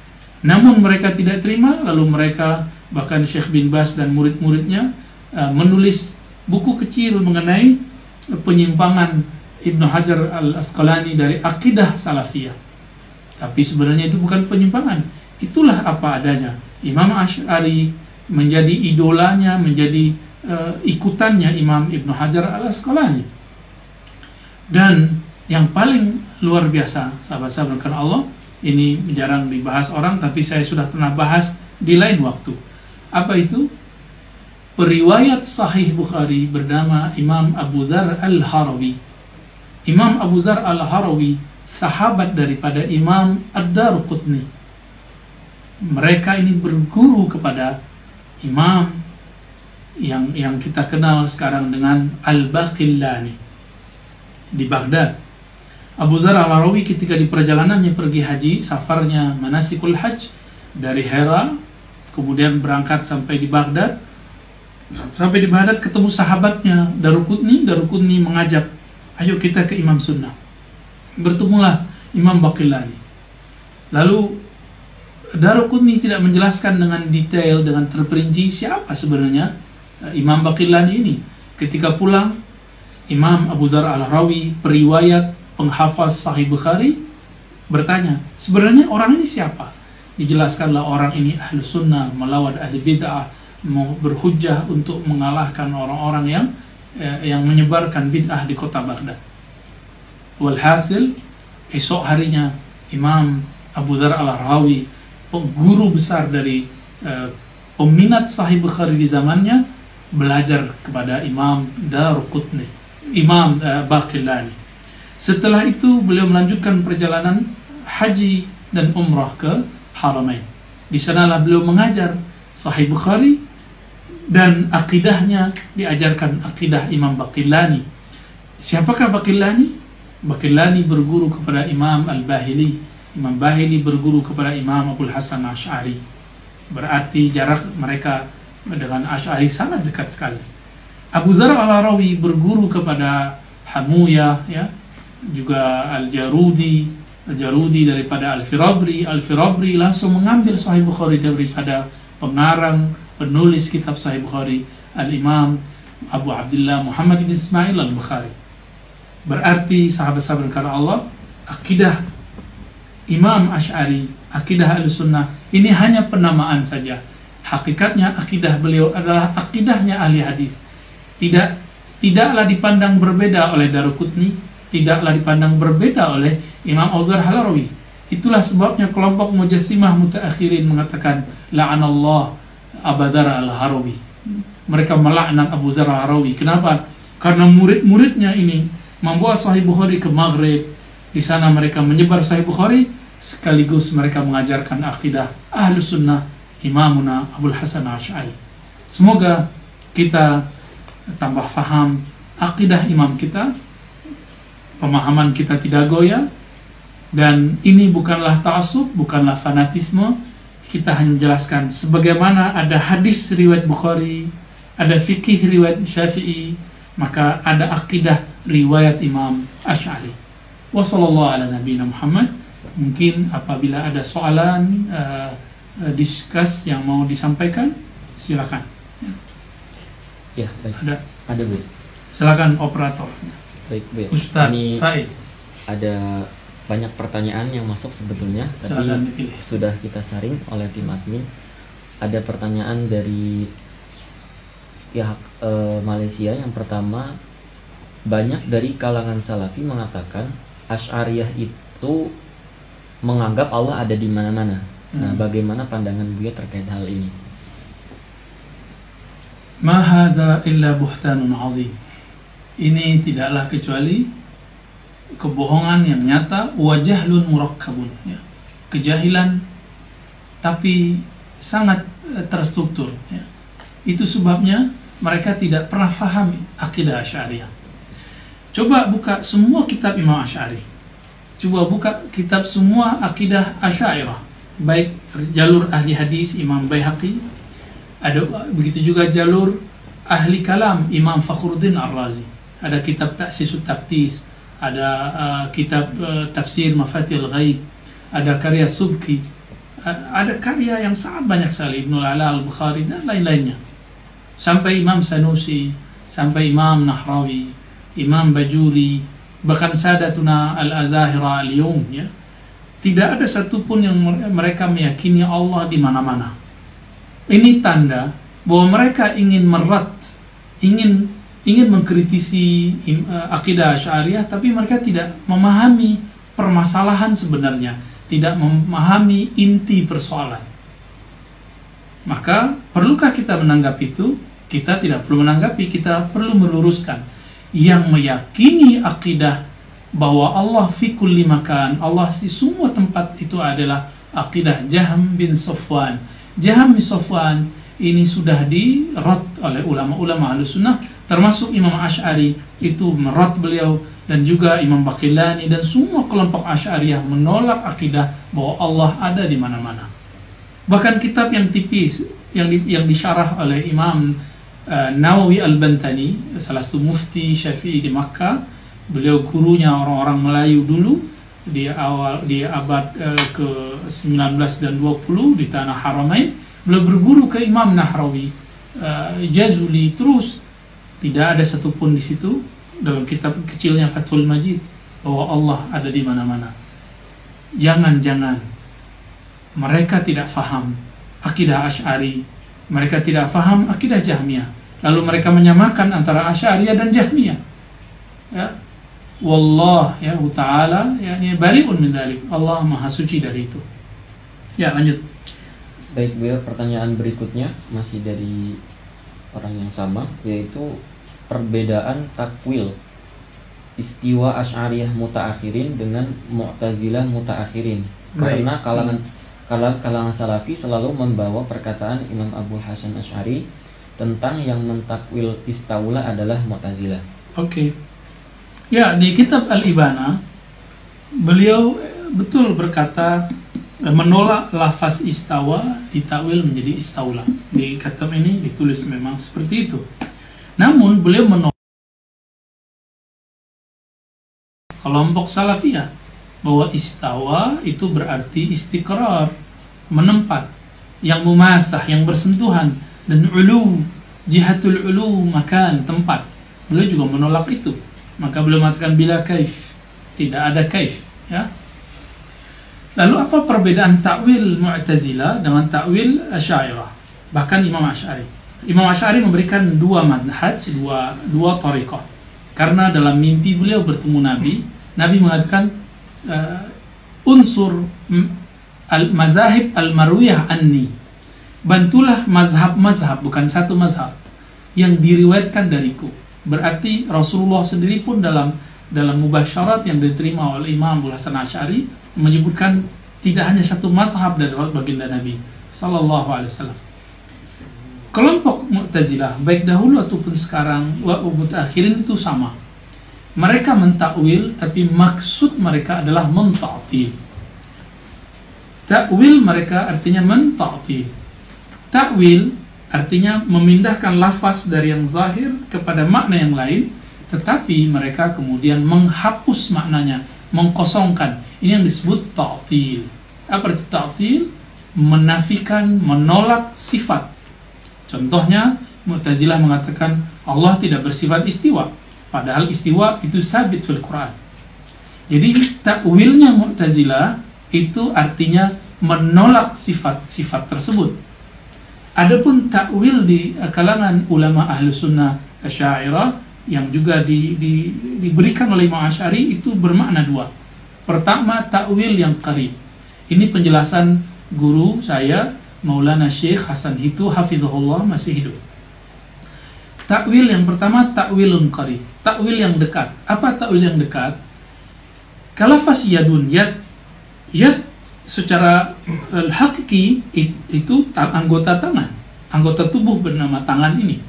Namun mereka tidak terima, lalu mereka, bahkan Syekh bin Baz dan murid-muridnya menulis buku kecil mengenai penyimpangan Ibnu Hajar Al-Asqalani dari akidah Salafiyah. Tapi sebenarnya itu bukan penyimpangan, itulah apa adanya. Imam Asy'ari menjadi idolanya, menjadi ikutannya Imam Ibnu Hajar Al-Asqalani. Dan yang paling luar biasa, sahabat-sahabat karena Allah, ini jarang dibahas orang, tapi saya sudah pernah bahas di lain waktu. Apa itu? Periwayat Sahih Bukhari bernama Imam Abu Dzar Al-Harawi. Imam Abu Dzar Al-Harawi sahabat daripada Imam Ad-Darqutni. Mereka ini berguru kepada imam yang kita kenal sekarang dengan Al-Baqillani di Baghdad. Abu Dzar Al-Harawi ketika di perjalanannya pergi haji, safarnya manasikul hajj dari Hira, kemudian berangkat sampai di Baghdad. Sampai di Baghdad ketemu sahabatnya Darqutni mengajak, ayo kita ke Imam Sunnah. Bertemulah Imam Baqillani. Lalu Darqutni tidak menjelaskan dengan detail, dengan terperinci siapa sebenarnya Imam Baqillani ini. Ketika pulang, Imam Abu Dzar Al-Harawi, periwayat penghafaz Sahih Bukhari, bertanya, sebenarnya orang ini siapa? Dijelaskanlah orang ini ahlu sunnah, melawan ahli bid'ah, mau berhujjah untuk mengalahkan orang-orang yang menyebarkan bid'ah di kota Baghdad. Walhasil, esok harinya Imam Abu Dzar Al-Harawi, guru besar dari peminat Sahih Bukhari di zamannya, belajar kepada Imam Darqutni, Imam Baqillani. Setelah itu beliau melanjutkan perjalanan haji dan umrah ke Haramain. Di sanalah beliau mengajar Sahih Bukhari dan akidahnya diajarkan akidah Imam Baqillani. Siapakah Baqillani? Baqillani berguru kepada Imam Al-Bahili. Imam Bahili berguru kepada Imam Abul Hasan Asy'ari. Berarti jarak mereka dengan Asy'ari sangat dekat sekali. Abu Dzar Al-Harawi berguru kepada Hamuyah, ya, juga Al-Jarudi daripada Al-Firabri langsung mengambil Sahih Bukhari daripada pengarang penulis kitab Sahih Bukhari, Al-Imam Abu Abdullah Muhammad bin Ismail Al-Bukhari. Berarti sahabat-sahabat karena Allah, akidah Imam Asy'ari, akidah Ahlussunnah ini hanya penamaan saja. Hakikatnya akidah beliau adalah akidahnya ahli hadis. Tidaklah dipandang berbeda oleh Daruqutni, tidaklah dipandang berbeda oleh Imam Al-Zar Halawi. Itulah sebabnya kelompok Mujassimah mutaakhirin mengatakan la'anallah Abu Dzar Al-Harawi. Mereka melaknat Abu Dzar Al-Harawi. Kenapa? Karena murid-muridnya ini membawa Sahih Bukhari ke Maghrib. Di sana mereka menyebar Sahih Bukhari, sekaligus mereka mengajarkan akidah Ahlus Sunnah Imamuna Abul Hasan Asy'ari. Semoga kita tambah faham akidah imam kita, pemahaman kita tidak goyah, dan ini bukanlah ta'assub, bukanlah fanatisme. Kita hanya menjelaskan sebagaimana ada hadis riwayat Bukhari, ada fikih riwayat Syafi'i, maka ada akidah riwayat Imam Asy'ari. Wa sallallahu ala nabiyina Muhammad. Mungkin apabila ada soalan diskus yang mau disampaikan, silakan. Ya, baik. Ada Bu. Silakan operator. Baik, Bu. Ustaz Ini Faiz. ada banyak pertanyaan yang masuk sebetulnya, Silakan tapi dipilih. sudah kita saring oleh tim admin. Ada pertanyaan dari pihak Malaysia. Yang pertama, banyak dari kalangan Salafi mengatakan Asy'ariyah itu menganggap Allah ada di mana-mana. Nah, bagaimana pandangan beliau terkait hal ini? Ma hadza illa buhtanun azim. Ini tidaklah kecuali kebohongan yang nyata, wa jahlun murakkabun, ya. Kejahilan tapi sangat terstruktur, ya. Itu sebabnya mereka tidak pernah faham akidah Asy'ariyah. Coba buka semua kitab Imam Asy'ari. Coba buka kitab semua akidah Asy'ariyah, baik jalur ahli hadis Imam Baihaqi, ada begitu juga jalur ahli kalam Imam Fakhruddin Ar-Razi, ada kitab Ta'sisut Taqdis, ada kitab tafsir Mafatihul Ghaib, ada karya Subki, ada karya yang sangat banyak sekali, Ibnul Ala Al-Bukhari dan lain-lainnya, sampai Imam Sanusi, sampai Imam Nahrawi, Imam Bajuri, bahkan Sadatuna Al-Azahira Al-Yawm, ya. Tidak ada satupun yang mereka meyakini Allah di mana-mana. Ini tanda bahwa mereka ingin ingin mengkritisi akidah Asy'ariyah, tapi mereka tidak memahami permasalahan sebenarnya, tidak memahami inti persoalan. Maka perlukah kita menanggapi itu? Kita tidak perlu menanggapi, kita perlu meluruskan. Yang meyakini akidah bahwa Allah fi kulli makan, Allah di semua tempat, itu adalah akidah Jahm bin Safwan. Jahm bin Safwan ini sudah dirad oleh ulama-ulama Ahlussunnah, termasuk Imam Asy'ari itu merad beliau, dan juga Imam Baqillani dan semua kelompok Asy'ariyah menolak akidah bahwa Allah ada di mana-mana. Bahkan kitab yang tipis yang disyarah oleh Imam Nawawi Al-Bantani, salah satu mufti Syafi'i di Makkah, beliau gurunya orang-orang Melayu dulu di abad ke-19 dan 20 di tanah Haramain. Beliau berguru ke Imam Nahrawi, Jazuli, terus tidak ada satupun di situ dalam kitab kecilnya Fathul Majid bahwa Allah ada di mana-mana. Jangan-jangan mereka tidak faham akidah Asy'ari, mereka tidak faham akidah Jahmiyah, lalu mereka menyamakan antara Asy'ariyah dan Jahmiyah. Ya, wallah ya ta'ala yani bari'un min dzalik. Allah Maha suci dari itu. Ya, lanjut. Baik, beliau pertanyaan berikutnya masih dari orang yang sama, yaitu perbedaan takwil istiwa Asy'ariyah mutaakhirin dengan Mu'tazilah mutaakhirin. Karena kalangan Salafi selalu membawa perkataan Imam Abu Hasan Asy'ari tentang yang mentakwil istaula adalah Mu'tazilah. Oke. Ya, di kitab Al-Ibana beliau betul berkata menolak lafaz istawa ditakwil menjadi istaula. Di kitab ini ditulis memang seperti itu. Namun beliau menolak kelompok Salafiyah bahwa istawa itu berarti istiqrar, menempat, yang mumasah, yang bersentuhan, dan ulu, jihatul ulu, makan, tempat. Beliau juga menolak itu. Maka beliau mengatakan bila kaif, tidak ada kaif, ya. Lalu apa perbedaan takwil Mu'tazilah dengan takwil Asy'ariyah? Bahkan Imam Asy'ari memberikan dua manhaj, dua tariqah. Karena dalam mimpi beliau bertemu Nabi mengatakan unsur al-mazahib al-marwiyah anni. Bantulah mazhab, bukan satu mazhab, yang diriwayatkan dariku. Berarti Rasulullah sendiri pun dalam mubasyarat yang diterima oleh Imam Abu Hasan Asy'ari menyebutkan tidak hanya satu mazhab dari baginda Nabi sallallahu alaihi wasallam. Kelompok Mu'tazilah baik dahulu ataupun sekarang wa mutakhirin itu sama. Mereka mentakwil tapi maksud mereka adalah menta'til. Takwil mereka artinya menta'til. Takwil artinya memindahkan lafaz dari yang zahir kepada makna yang lain, tetapi mereka kemudian menghapus maknanya, mengkosongkan. Ini yang disebut ta'til. Apa arti ta'til? Menafikan, menolak sifat. Contohnya, Mu'tazilah mengatakan Allah tidak bersifat istiwa, padahal istiwa itu sabit fil Quran. Jadi takwilnya Mu'tazilah itu artinya menolak sifat-sifat tersebut. Adapun takwil di kalangan ulama ahlu sunnah Asy'ariyah yang juga diberikan oleh Imam Asy'ari itu bermakna dua. Pertama, takwil yang qarib. Ini penjelasan guru saya Maulana Syekh Hasan Hitu hafizahullah, masih hidup. Takwil yang pertama takwilun qarib, takwil yang dekat. Apa takwil yang dekat? Kalau lafaz yadun, yad secara hakiki itu anggota tangan, anggota tubuh bernama tangan ini.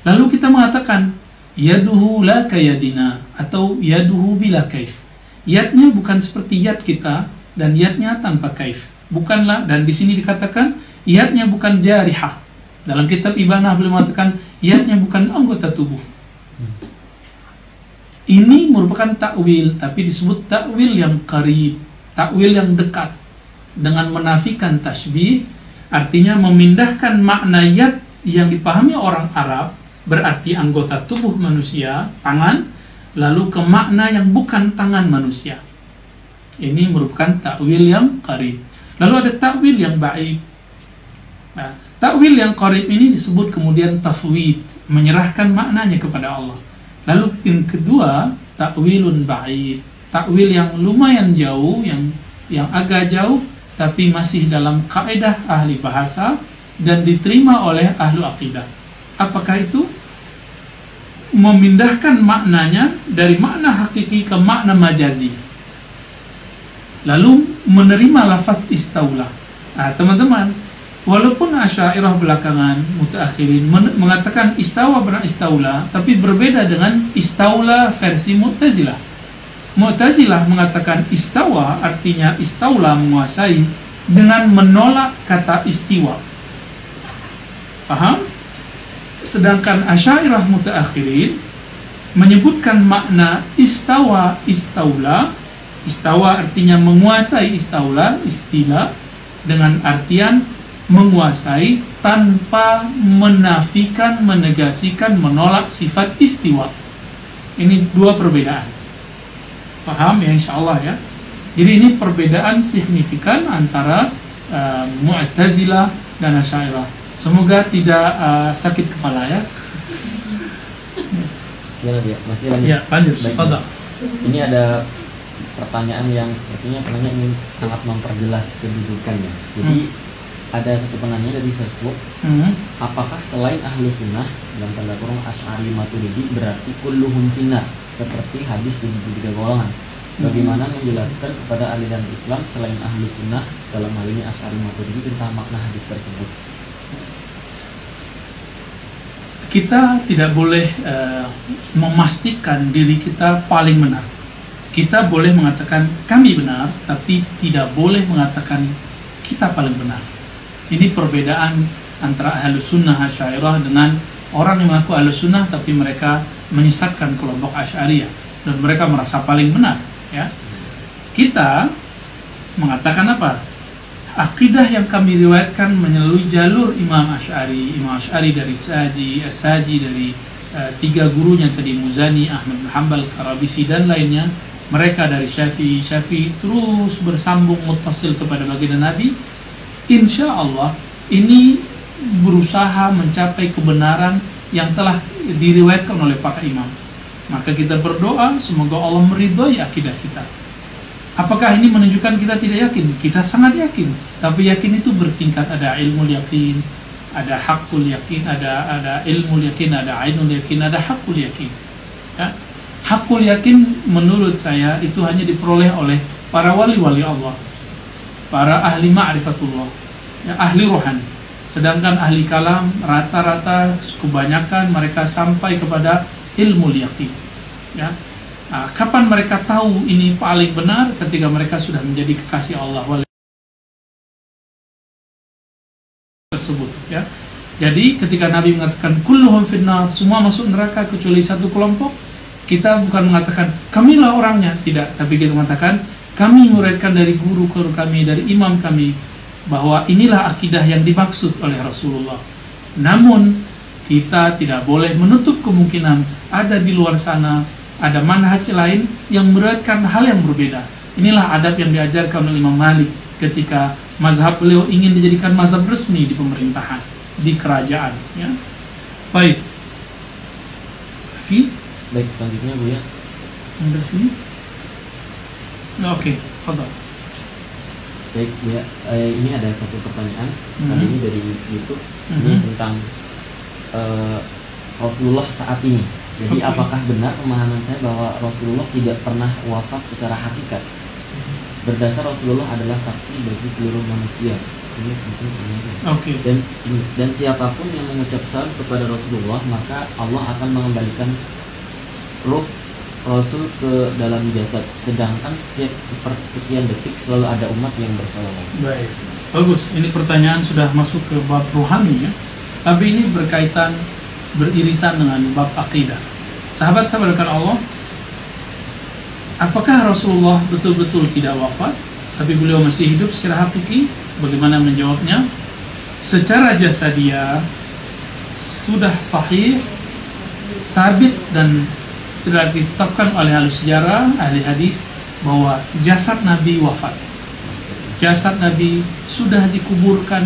Lalu kita mengatakan yaduhu la kayadina atau yaduhu bila kaif. Yadnya bukan seperti yad kita dan yadnya tanpa kaif. Bukanlah, dan di sini dikatakan yadnya bukan jarihah. Dalam kitab Ibanah beliau mengatakan yadnya bukan anggota tubuh. Ini merupakan takwil, tapi disebut takwil yang qarib, takwil yang dekat, dengan menafikan tasbih, artinya memindahkan makna yad yang dipahami orang Arab, berarti anggota tubuh manusia, tangan, lalu ke makna yang bukan tangan manusia. Ini merupakan takwil yang qarib. Lalu ada takwil yang ba'id. Nah, takwil yang qarib ini disebut kemudian tafwid, menyerahkan maknanya kepada Allah. Lalu yang kedua, takwilun ba'id, takwil yang lumayan jauh, yang agak jauh, tapi masih dalam kaidah ahli bahasa dan diterima oleh ahlu akidah. Apakah itu? Memindahkan maknanya dari makna hakiki ke makna majazi, lalu menerima lafaz istaula. Nah, teman-teman, walaupun Asy'ariyah belakangan mutaakhirin mengatakan istawa benar istaula, tapi berbeda dengan istaula versi Mu'tazilah. Mu'tazilah mengatakan istawa artinya istaula, menguasai, dengan menolak kata istiwa. Paham? Sedangkan Asy'ariyah mutaakhirin menyebutkan makna istawa, istaula. Istawa artinya menguasai, istaula, istilah, dengan artian menguasai tanpa menafikan, menegasikan, menolak sifat istiwa. Ini dua perbedaan. Paham ya, insyaallah ya. Jadi ini perbedaan signifikan antara Mu'tazilah dan Asy'ariyah. Semoga tidak sakit kepala ya. Ya, masih lanjut. Ya, lanjut. Tafadhal. Ini ada pertanyaan yang sepertinya penanya ingin sangat memperjelas kedudukannya. Jadi ada satu penanya dari Facebook, apakah selain ahlu sunnah dalam tanda kurung Asy'ari Maturidi berarti kulluhum finnar seperti hadis 73 golongan? Bagaimana menjelaskan kepada aliran Islam selain ahlu sunnah dalam hal ini Asy'ari Maturidi tentang makna hadis tersebut? Kita tidak boleh memastikan diri kita paling benar. Kita boleh mengatakan kami benar, tapi tidak boleh mengatakan kita paling benar. Ini perbedaan antara Ahlus Sunnah Asy'ariyah dengan orang yang mengaku Ahlus Sunnah tapi mereka menyesatkan kelompok Asy'ariyah. dan mereka merasa paling benar, ya. Kita mengatakan apa? Akidah yang kami riwayatkan melalui jalur Imam Asy'ari dari As-Saji dari tiga gurunya tadi, Muzani, Ahmad bin Hanbal, Karabisi dan lainnya. Mereka dari Syafi'i terus bersambung muttasil kepada baginda Nabi. Insya Allah ini berusaha mencapai kebenaran yang telah diriwayatkan oleh para imam. Maka kita berdoa semoga Allah meridhoi akidah kita. Apakah ini menunjukkan kita tidak yakin? Kita sangat yakin. Tapi yakin itu bertingkat, ada ilmu yakin, ada hakul yakin, ada ilmu yakin, ada ainul yakin, ada hakul yakin. Ya. Hakul yakin menurut saya itu hanya diperoleh oleh para wali-wali Allah, para ahli ma'rifatullah, ya, ahli rohani. Sedangkan ahli kalam rata-rata kebanyakan mereka sampai kepada ilmu yakin. Ya. Nah, kapan mereka tahu ini paling benar? Ketika mereka sudah menjadi kekasih Allah tersebut, ya. Jadi ketika Nabi mengatakan kulluhum finnar, semua masuk neraka kecuali satu kelompok, kita bukan mengatakan kamilah orangnya, tidak, tapi kita mengatakan kami muridkan dari guru kami, dari imam kami, bahwa inilah akidah yang dimaksud oleh Rasulullah. Namun kita tidak boleh menutup kemungkinan ada di luar sana ada manhaj lain yang meriwayatkan hal yang berbeda. Inilah adab yang diajarkan oleh Imam Malik ketika mazhab beliau ingin dijadikan mazhab resmi di pemerintahan, di kerajaan, ya. Baik. Baik, selanjutnya Bu ya. Dari sini. Oke, fadhal. Baik Bu ya, ini ada satu pertanyaan kali ini dari YouTube. Ini tentang Rasulullah saat ini. Jadi apakah benar pemahaman saya bahwa Rasulullah tidak pernah wafat secara hakikat? Berdasar Rasulullah adalah saksi bagi seluruh manusia. Ini penting. Dan siapapun yang mengucap salam kepada Rasulullah, maka Allah akan mengembalikan ruh Rasul ke dalam jasad. Sedangkan setiap sekian detik selalu ada umat yang bersalawat. Baik, bagus. Ini pertanyaan sudah masuk ke bab rohani, ya. Tapi ini beririsan dengan bab akidah. Sahabat-sahabat Allah, apakah Rasulullah betul-betul tidak wafat, tapi beliau masih hidup secara hakiki? Bagaimana menjawabnya? Secara jasadiah sudah sahih, sabit dan telah ditetapkan oleh ahli sejarah, ahli hadis, bahwa jasad Nabi wafat. Jasad Nabi sudah dikuburkan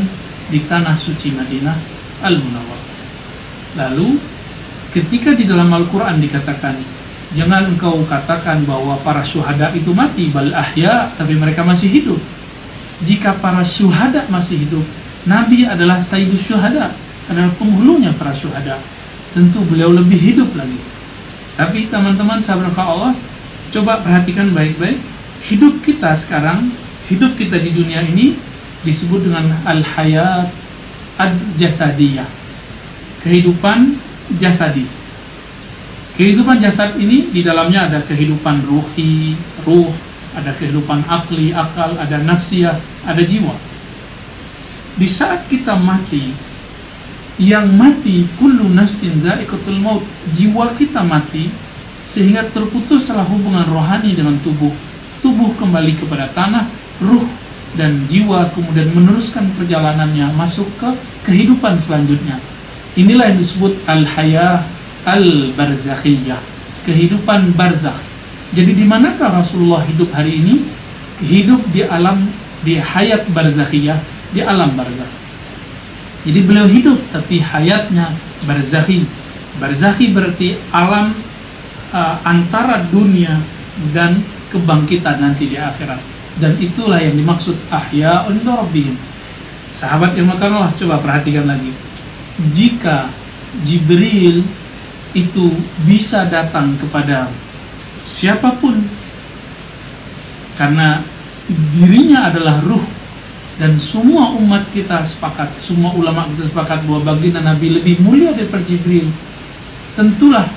di tanah suci Madinah Al-Munawwarah. Lalu ketika di dalam Al-Quran dikatakan, jangan engkau katakan bahwa para syuhada itu mati, bal ahya, tapi mereka masih hidup. Jika para syuhada masih hidup, Nabi adalah sayyidus syuhada, adalah penghulunya para syuhada, tentu beliau lebih hidup lagi. Tapi teman-teman sahabat Allah, coba perhatikan baik-baik, hidup kita sekarang, hidup kita di dunia ini disebut dengan al-hayat ad-jasadiyah, kehidupan jasadi. Kehidupan jasad ini di dalamnya ada kehidupan ruh, ada kehidupan akli, akal, ada nafsiyah, ada jiwa. Di saat kita mati, yang mati kullu nafsin za'iqatul maut, jiwa kita mati sehingga terputuslah hubungan rohani dengan tubuh. Tubuh kembali kepada tanah, ruh dan jiwa kemudian meneruskan perjalanannya masuk ke kehidupan selanjutnya. Inilah yang disebut al-hayah al-barzakhiyah, kehidupan barzakh. Jadi di manakah Rasulullah hidup hari ini? Hidup di alam, di hayat barzakhiyah, di alam barzakh. Jadi beliau hidup tapi hayatnya barzakhi. Barzakhi berarti alam antara dunia dan kebangkitan nanti di akhirat. Dan itulah yang dimaksud ahya'un rabbihim. Sahabat yang makan Allah, coba perhatikan lagi. Jika Jibril itu bisa datang kepada siapapun karena dirinya adalah ruh, dan semua umat kita sepakat, semua ulama kita sepakat bahwa baginda Nabi lebih mulia daripada Jibril, tentulah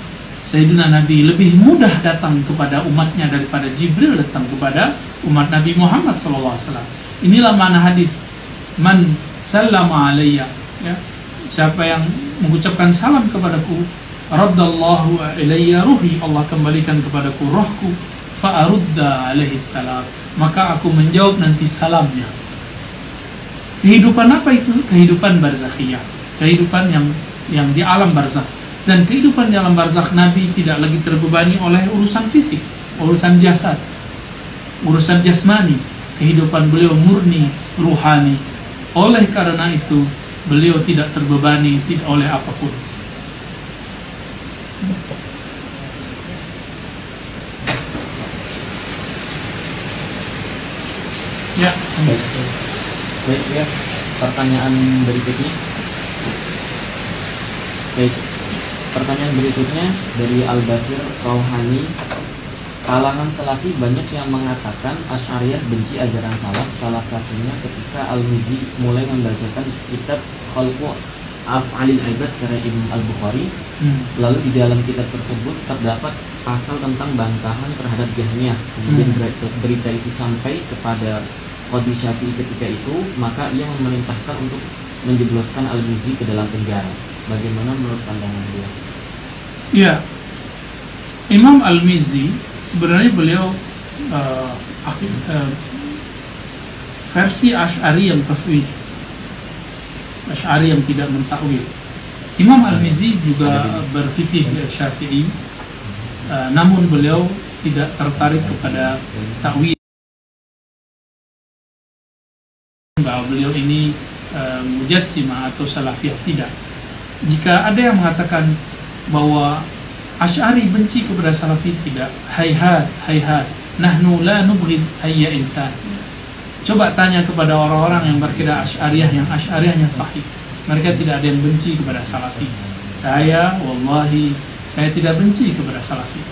Sayyidina Nabi lebih mudah datang kepada umatnya daripada Jibril datang kepada umat Nabi Muhammad SAW. Inilah makna hadis, man sallama alayya, ya, siapa yang mengucapkan salam kepadaku, raddallahu ilayya ruhi, Allah kembalikan kepadaku rohku, fa arudda alaihi salam, maka aku menjawab nanti salamnya. Kehidupan apa itu? Kehidupan barzakhiyah, kehidupan yang di alam barzakh. Dan kehidupan di alam barzakh, Nabi tidak lagi terbebani oleh urusan fisik, urusan jasad, urusan jasmani. Kehidupan beliau murni ruhani. Oleh karena itu beliau tidak terbebani tidak oleh apapun. Ya. Baik ya, pertanyaan berikutnya. Baik, pertanyaan berikutnya dari Al-Basir Rauhani. Kalangan Salafi banyak yang mengatakan Asy'ariyah benci ajaran salaf. Salah satunya ketika Al-Mizzi mulai membacakan kitab Khalqu Af'alil Ibad karya Imam Al-Bukhari. Lalu di dalam kitab tersebut terdapat pasal tentang bantahan terhadap Jahmiyah. Kemudian berita itu sampai kepada Qadhi Syafi'i ketika itu, maka ia memerintahkan untuk menjebloskan Al-Mizzi ke dalam penjara. Bagaimana menurut pandangan dia? Ya, Imam Al-Mizzi sebenarnya beliau versi Asy'ari yang tafwid, Asy'ari yang tidak mentakwil. Imam Al-Mizzi juga berfikih Syafi'i, namun beliau tidak tertarik kepada takwil. Bahwa beliau ini mujassimah atau salafiyah, tidak. Jika ada yang mengatakan bahwa Asy'ari benci kepada Salafi, tidak. Hayhat, nahnu la nubghid ayya insan. Coba tanya kepada orang-orang yang berkira Asy'ariyah, yang Asy'ariyahnya sahih. Mereka tidak ada yang benci kepada Salafi. Saya, wallahi, saya tidak benci kepada Salafi.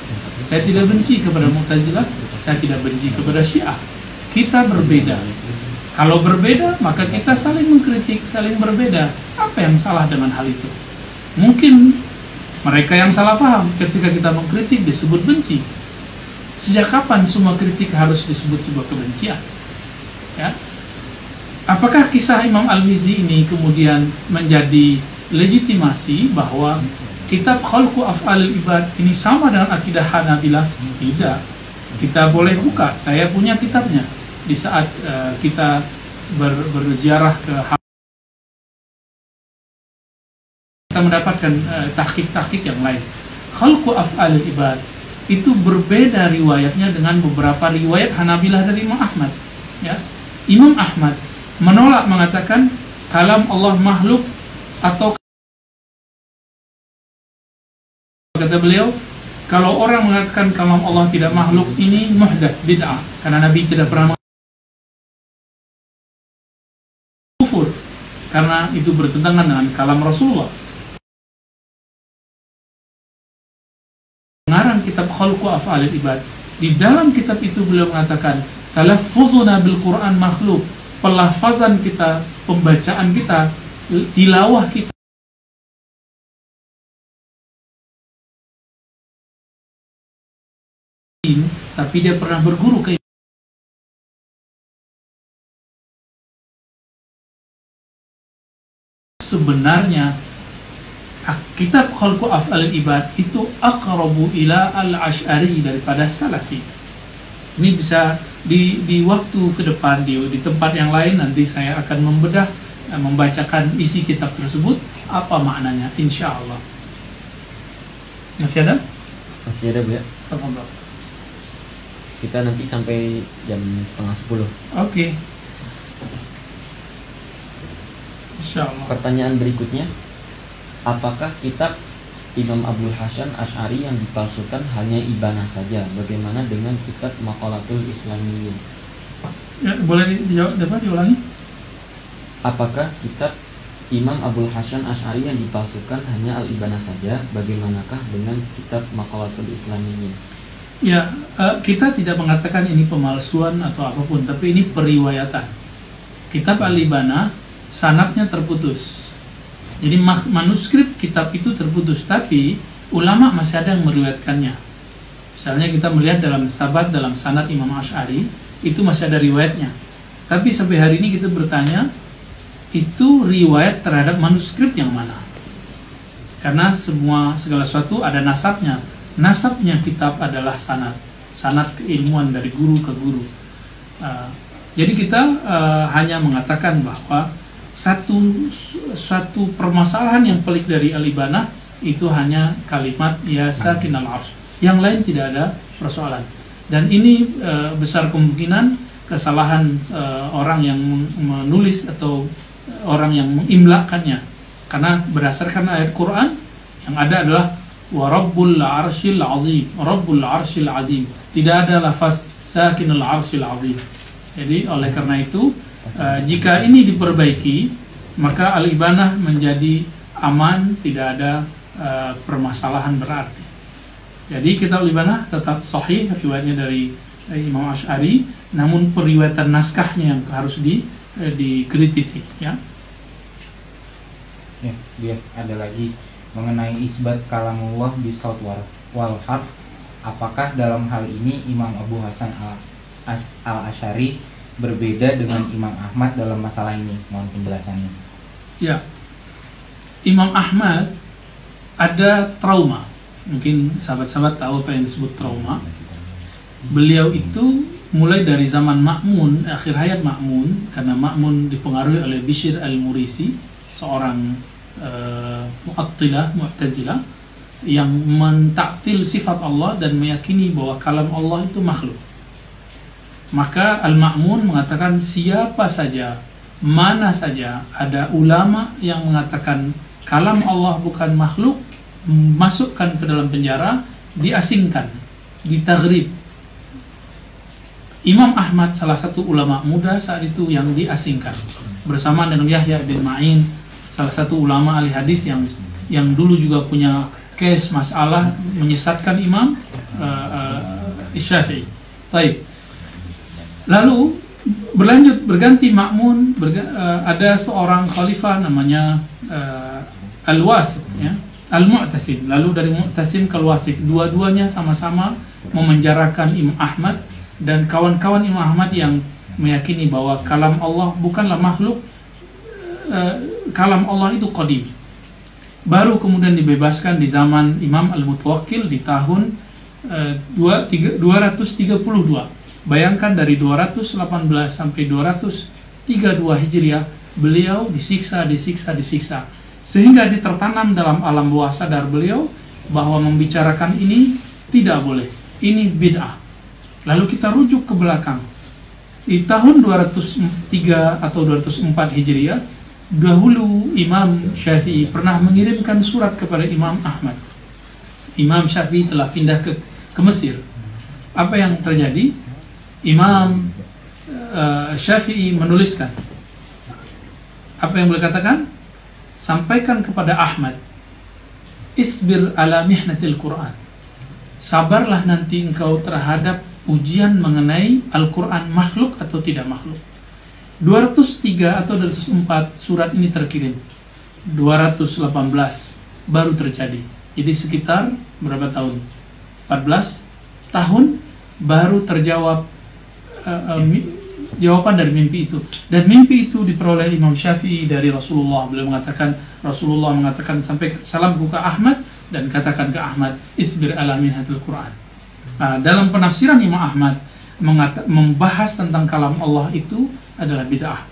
Saya tidak benci kepada Mu'tazilah. Saya tidak benci kepada Syiah. Kita berbeda. Kalau berbeda, maka kita saling mengkritik, saling berbeda. Apa yang salah dengan hal itu? Mungkin mereka yang salah paham ketika kita mengkritik disebut benci. Sejak kapan semua kritik harus disebut sebuah kebencian? Ya. Apakah kisah Imam Al-Mizzi ini kemudian menjadi legitimasi bahwa kitab Khalqu Af'alil Ibad ini sama dengan akidah Hanabilah? Tidak. Kita boleh buka, saya punya kitabnya. Di saat kita berziarah ke kita mendapatkan tahqiq-tahqiq yang lain. Khalqu Af'alil Ibad itu berbeda riwayatnya dengan beberapa riwayat Hanabilah dari Imam Ahmad. Ya. Imam Ahmad menolak, mengatakan kalam Allah makhluk, atau kata beliau, kalau orang mengatakan kalam Allah tidak makhluk, ini muhdats, bid'ah, karena Nabi tidak pernah kufur, karena itu bertentangan dengan kalam Rasulullah. Pengarang kitab Khalqu Af'alil Ibad, di dalam kitab itu beliau mengatakan talaffuzuna bil Quran makhluk, pelafazan kita, pembacaan kita, tilawah kita tapi dia pernah berguru ke sebenarnya kitab Khalqu Af'alil Ibad itu aqrabu ila al-Asy'ari daripada Salafi. Ini bisa di waktu ke depan di tempat yang lain nanti saya akan membedah, membacakan isi kitab tersebut, apa maknanya, insya Allah. Masih ada? Masih ada, Bu ya. Tafadhol. Kita nanti sampai jam 9:30. Oke. Insya Allah. Pertanyaan berikutnya, apakah kitab Imam Abul Hasan Asy'ari yang dipalsukan hanya Ibanah saja? Bagaimana dengan kitab Maqalatul Islamiyyin? Ya, boleh diulangi? Apakah kitab Imam Abul Hasan Asy'ari yang dipalsukan hanya Al-Ibanah saja? Bagaimanakah dengan kitab Maqalatul Islamiyyin? Ya, kita tidak mengatakan ini pemalsuan atau apapun, tapi ini periwayatan. Kitab Al-Ibanah sanadnya terputus. Jadi manuskrip kitab itu terputus, tapi ulama masih ada yang meriwayatkannya. Misalnya kita melihat dalam sabat, dalam sanad Imam Asy'ari, itu masih ada riwayatnya. Tapi sampai hari ini kita bertanya, itu riwayat terhadap manuskrip yang mana? Karena segala sesuatu ada nasabnya. Nasabnya kitab adalah sanad keilmuan dari guru ke guru. Jadi kita hanya mengatakan bahwa suatu permasalahan yang pelik dari al-ibanah itu hanya kalimat ya sakinal arsy. Yang lain tidak ada persoalan. Dan ini besar kemungkinan kesalahan orang yang menulis atau orang yang mengimlakannya. Karena berdasarkan ayat Quran yang ada adalah wa rabbul arsyil azim, rabbul arsyil azim. Tidak ada lafaz sakinul arsyil azim. Jadi oleh karena itu jika ini diperbaiki, maka al-ibanah menjadi aman, tidak ada permasalahan berarti. Jadi kitab al-ibanah tetap sahih riwayatnya dari Imam Asy'ari, namun periwayatan naskahnya yang harus dikritisi, ya. Ya, dia ada lagi mengenai isbat kalamullah bisaut wal harf. Apakah dalam hal ini Imam Abu Hasan al-Asy'ari berbeda dengan Imam Ahmad dalam masalah ini? Mohon penjelasannya. Ya, Imam Ahmad ada trauma. Mungkin sahabat-sahabat tahu apa yang disebut trauma. Beliau itu mulai dari zaman Ma'mun, akhir hayat Ma'mun, karena Ma'mun dipengaruhi oleh Bishr al-Murisi, seorang Mu'tazilah yang mentaktil sifat Allah dan meyakini bahwa kalam Allah itu makhluk. Maka Al-Ma'mun mengatakan siapa saja, mana saja ada ulama yang mengatakan kalam Allah bukan makhluk, masukkan ke dalam penjara, diasingkan, ditaghrib. Imam Ahmad salah satu ulama muda saat itu yang diasingkan bersama dengan Yahya bin Ma'in, salah satu ulama ahli hadis yang dulu juga punya case masalah menyesatkan Imam Syafi'i. Taib. Lalu berganti Ma'mun, ada seorang khalifah namanya Al-Wasik, ya, Al-Mu'tasim. Lalu dari Mu'tasim ke Al-Wasik, dua-duanya sama-sama memenjarakan Imam Ahmad dan kawan-kawan Imam Ahmad yang meyakini bahwa kalam Allah bukanlah makhluk, kalam Allah itu qadim. Baru kemudian dibebaskan di zaman Imam Al-Mutawakkil di tahun 232. Bayangkan dari 218 sampai 232 Hijriah, beliau disiksa. Sehingga ditertanam dalam alam bawah sadar beliau bahwa membicarakan ini tidak boleh. Ini bid'ah. Lalu kita rujuk ke belakang. Di tahun 203 atau 204 Hijriah, dahulu Imam Syafi'i pernah mengirimkan surat kepada Imam Ahmad. Imam Syafi'i telah pindah ke Mesir. Apa yang terjadi? Imam Syafi'i menuliskan, apa yang beliau katakan? Sampaikan kepada Ahmad, isbir ala mihnatil Quran. Sabarlah nanti engkau terhadap ujian mengenai Al-Quran makhluk atau tidak makhluk. 203 atau 204 surat ini terkirim. 218 baru terjadi. Jadi sekitar berapa tahun? 14 tahun baru terjawab jawaban dari mimpi itu. Dan mimpi itu diperoleh Imam Syafi'i dari Rasulullah. Rasulullah mengatakan sampaikan salamku ke Ahmad dan katakan ke Ahmad, isbir ala minhatil Quran. Dalam penafsiran Imam Ahmad membahas tentang kalam Allah itu adalah bid'ah.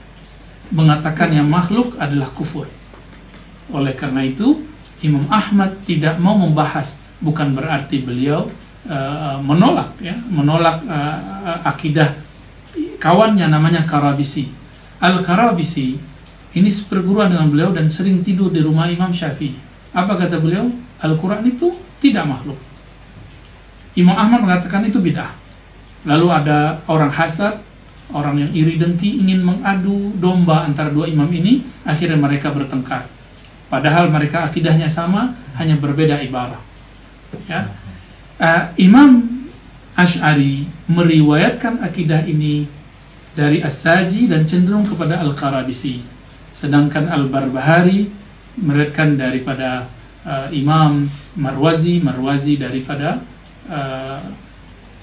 Mengatakan yang makhluk adalah kufur. Oleh karena itu Imam Ahmad tidak mau membahas, bukan berarti beliau menolak akidah kawannya namanya Karabisi. Al-Karabisi ini seperguruan dengan beliau dan sering tidur di rumah Imam Syafi'i. Apa kata beliau? Al-Quran itu tidak makhluk. Imam Ahmad mengatakan itu bid'ah. Lalu ada orang hasad, orang yang iri dengki ingin mengadu domba antara dua imam ini, akhirnya mereka bertengkar. Padahal mereka akidahnya sama, hanya berbeda ibarah. Ya. Imam Asy'ari meriwayatkan akidah ini dari As-Saji dan cenderung kepada Al-Qarabisi. Sedangkan Al-Barbahari meriwayatkan daripada Imam Marwazi daripada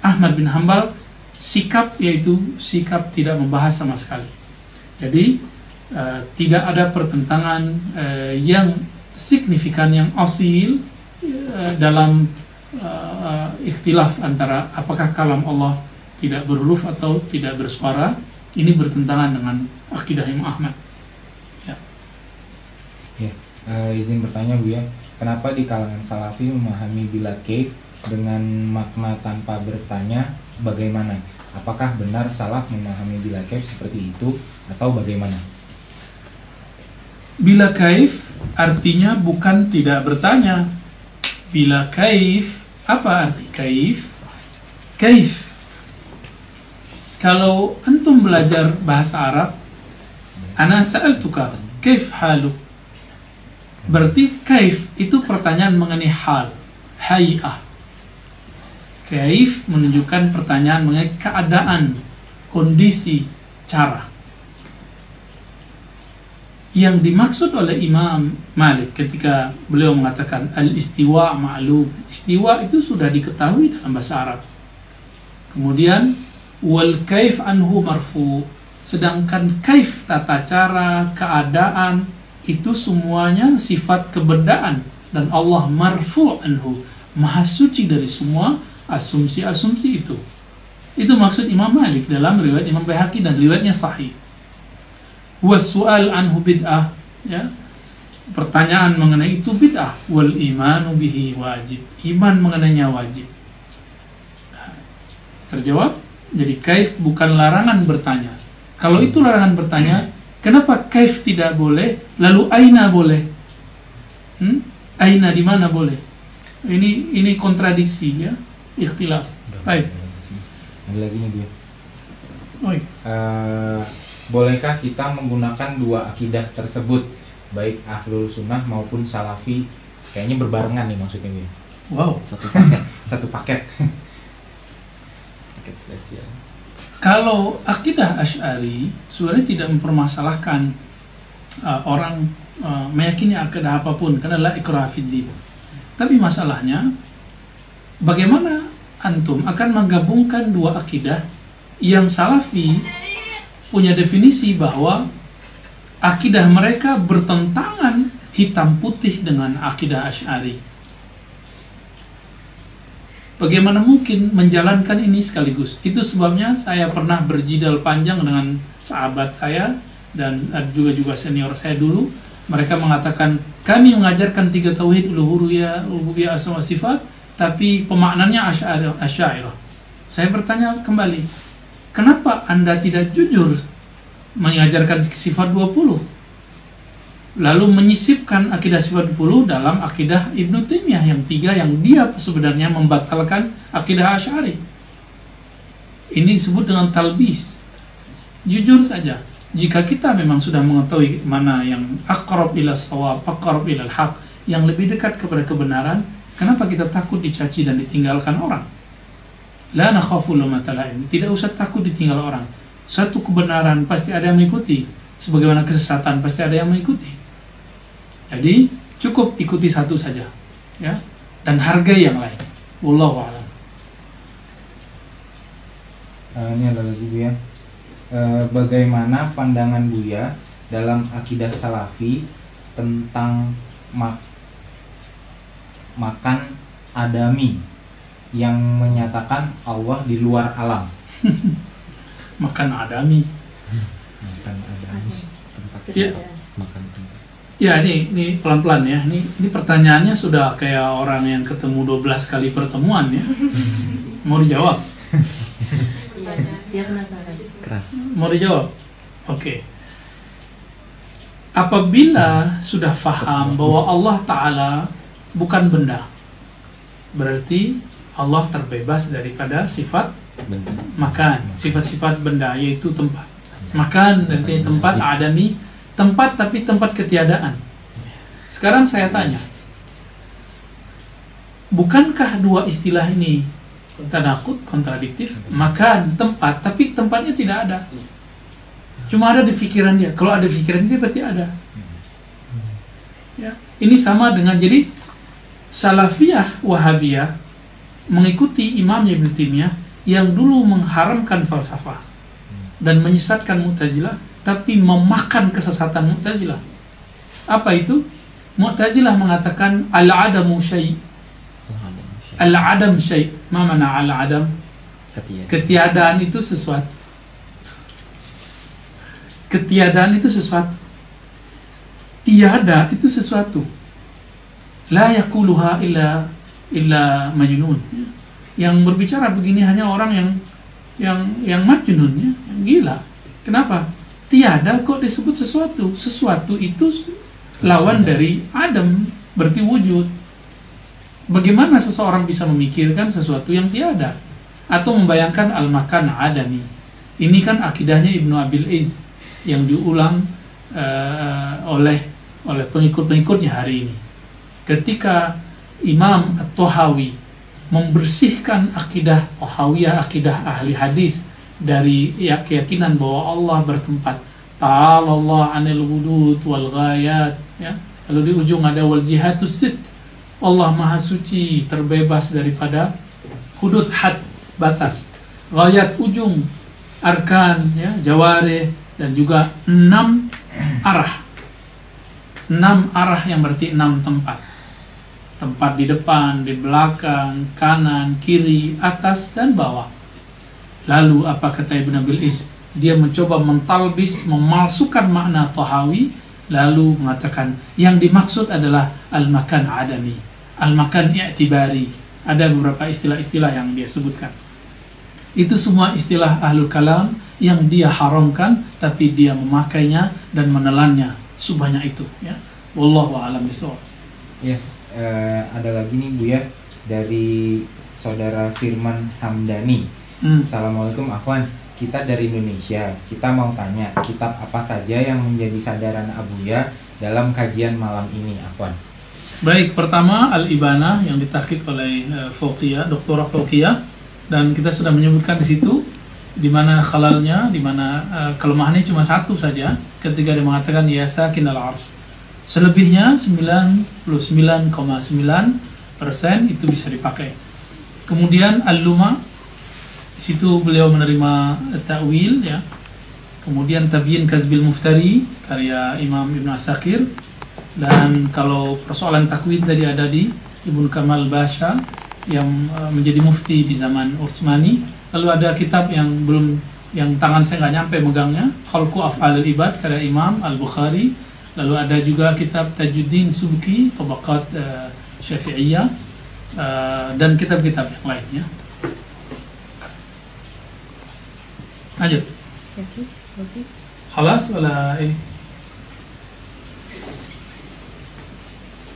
Ahmad bin Hanbal, yaitu sikap tidak membahas sama sekali. Jadi tidak ada pertentangan yang signifikan, yang asil dalam ikhtilaf antara apakah kalam Allah tidak berhuruf atau tidak bersuara. Ini bertentangan dengan akidah Imam Ahmad. Ya, izin bertanya Bu ya, kenapa di kalangan Salafi memahami bila kaif dengan makna tanpa bertanya bagaimana? Apakah benar salaf memahami bila kaif seperti itu atau bagaimana? Bila kaif artinya bukan tidak bertanya. Bila kaif, apa arti kaif? Kaif, kalau antum belajar bahasa Arab, ana sa'altuka kaif haluk, berarti kaif itu pertanyaan mengenai hal, hay'ah. Kaif menunjukkan pertanyaan mengenai keadaan, kondisi, cara. Yang dimaksud oleh Imam Malik ketika beliau mengatakan al-istiwa ma'lum, istiwa itu sudah diketahui dalam bahasa Arab. Kemudian wal kaif anhu marfu, sedangkan kaif tata cara, keadaan itu semuanya sifat kebendaan, dan Allah marfu anhu, maha suci dari semua asumsi-asumsi itu. Itu maksud Imam Malik dalam riwayat Imam Baihaqi dan riwayatnya sahih. Wasu'al anhu bid'ah, ya, pertanyaan mengenai itu bid'ah. Wal imanu bihi wajib, iman mengenainya wajib. Terjawab. Jadi kaif bukan larangan bertanya. Kalau itu larangan bertanya, kenapa kaif tidak boleh, lalu aina boleh? Aina di mana boleh? Ini kontradiksi, ya, ikhtilaf. Baik. Ada lagi nih dia. Oi. Bolehkah kita menggunakan dua akidah tersebut, baik ahlul sunnah maupun salafi? Kayaknya berbarengan nih maksudnya dia. Wow. Satu paket. Satu paket. Paket spesial. Kalau akidah Asy'ari sebenarnya tidak mempermasalahkan orang meyakini akidah apapun, karena la ikraha fid din. Tapi masalahnya bagaimana antum akan menggabungkan dua akidah yang Salafi punya definisi bahwa akidah mereka bertentangan hitam putih dengan akidah Asy'ari. Bagaimana mungkin menjalankan ini sekaligus? Itu sebabnya saya pernah berjidal panjang dengan sahabat saya dan juga senior saya dulu. Mereka mengatakan kami mengajarkan 3 tauhid uluhiyah, rububiyah, asma wa sifat, tapi pemaknannya Asy'ariyah. Saya bertanya kembali, kenapa Anda tidak jujur mengajarkan sifat 20? Lalu menyisipkan akidah sifat 20 dalam akidah Ibnu Taimiyah yang 3 yang dia sebenarnya membatalkan akidah Asy'ari. Ini disebut dengan talbis. Jujur saja, jika kita memang sudah mengetahui mana yang aqrab ila shawab, aqrab ila al-haq, yang lebih dekat kepada kebenaran, kenapa kita takut dicaci dan ditinggalkan orang? La nakhafu lawmata laim. Tidak usah takut ditinggal orang. Satu kebenaran pasti ada yang mengikuti, sebagaimana kesesatan pasti ada yang mengikuti. Jadi cukup ikuti satu saja, ya, dan hargai yang lain. Wallahu a'lam. Ini ada lagi Bu ya. Bagaimana pandangan Buya dalam akidah Salafi tentang makan adami yang menyatakan Allah di luar alam? Makan adami. Makan adami. Ya. Makan tempat. Ya, ini pelan-pelan ya. Ini pertanyaannya sudah kayak orang yang ketemu 12 kali pertemuan ya. Mau dijawab? Dia penasaran. Keras. Mau dijawab? Oke. Apabila sudah faham bahwa Allah Ta'ala bukan benda, berarti Allah terbebas daripada sifat Benar. makan, sifat-sifat benda, yaitu tempat. Makan artinya tempat, adami, tempat tapi tempat ketiadaan. Sekarang saya tanya, bukankah dua istilah ini tanakut, kontradiktif? Makan, tempat, tapi tempatnya tidak ada. Cuma ada di pikiran dia. Kalau ada di pikiran dia berarti ada. Ya, ini sama dengan, jadi Salafiyah Wahabiyah mengikuti imamnya Ibnu Taimiyah yang dulu mengharamkan falsafah dan menyesatkan Mu'tazilah, tapi memakan kesesatan Mu'tazilah. Apa itu? Mu'tazilah mengatakan al-adamu syai'. Al-adam syai'. Ma mana al-adam? Ketiadaan itu sesuatu. Ketiadaan itu sesuatu. Tiada itu sesuatu. La yaquluha illa majnun. Yang berbicara begini hanya orang yang majnun, ya, yang gila. Kenapa? Tiada kok disebut sesuatu. Sesuatu itu lawan dari adam, berarti wujud. Bagaimana seseorang bisa memikirkan sesuatu yang tiada atau membayangkan al-makan adami? Ini kan akidahnya Ibnu Abil Izz yang diulang oleh pengikut-pengikutnya hari ini. Ketika Imam At-Tahawi membersihkan akidah Tahawiyah, akidah ahli hadis dari keyakinan bahwa Allah bertempat, ta'ala Allah anil wudud wal ghayat, ya. Lalu di ujung ada wal jihatus sit, Allah maha suci, terbebas daripada hudud, had, batas, ghayat, ujung, arkan, ya, jawarih, dan juga 6 arah. 6 arah yang berarti 6 tempat. Tempat di depan, di belakang, kanan, kiri, atas, dan bawah. Lalu apa kata Ibn Abil Izz? Dia mencoba mentalbis, memalsukan makna Tahawi, lalu mengatakan yang dimaksud adalah al-makan adami, al-makan i'tibari. Ada beberapa istilah-istilah yang dia sebutkan. Itu semua istilah ahlul kalam yang dia haramkan, tapi dia memakainya dan menelannya sebanyak itu, ya. Wallahu a'lam bishawab. Ya, ada lagi nih Bu ya, dari saudara Firman Hamdani. Assalamualaikum Afwan, kita dari Indonesia. Kita mau tanya, kitab apa saja yang menjadi sandaran Abuya dalam kajian malam ini, Afwan? Baik, pertama Al-Ibanah yang ditahqiq oleh Fauqiyah, Doktora Fauqiyah, dan kita sudah menyebutkan di situ di mana khalalnya, di mana kelemahannya cuma satu saja ketika dia mengatakan ya sakin al-arsh. Selebihnya 99,9% itu bisa dipakai. Kemudian Al-Luma, di situ beliau menerima ta'wil, ya. Kemudian Tabyin Kazbil Muftari karya Imam Ibn Asakir, dan kalau persoalan takwid tadi ada di Ibnu Kamal Basha yang menjadi mufti di zaman Utsmani. Lalu ada kitab yang tangan saya nggak nyampe megangnya, Khalqu Af'alil Ibad karya Imam Al-Bukhari. Lalu ada juga kitab Tajuddin Subki Tabaqat Syafi'iyah, dan kitab-kitab yang lainnya. Lanjut. Khalas wala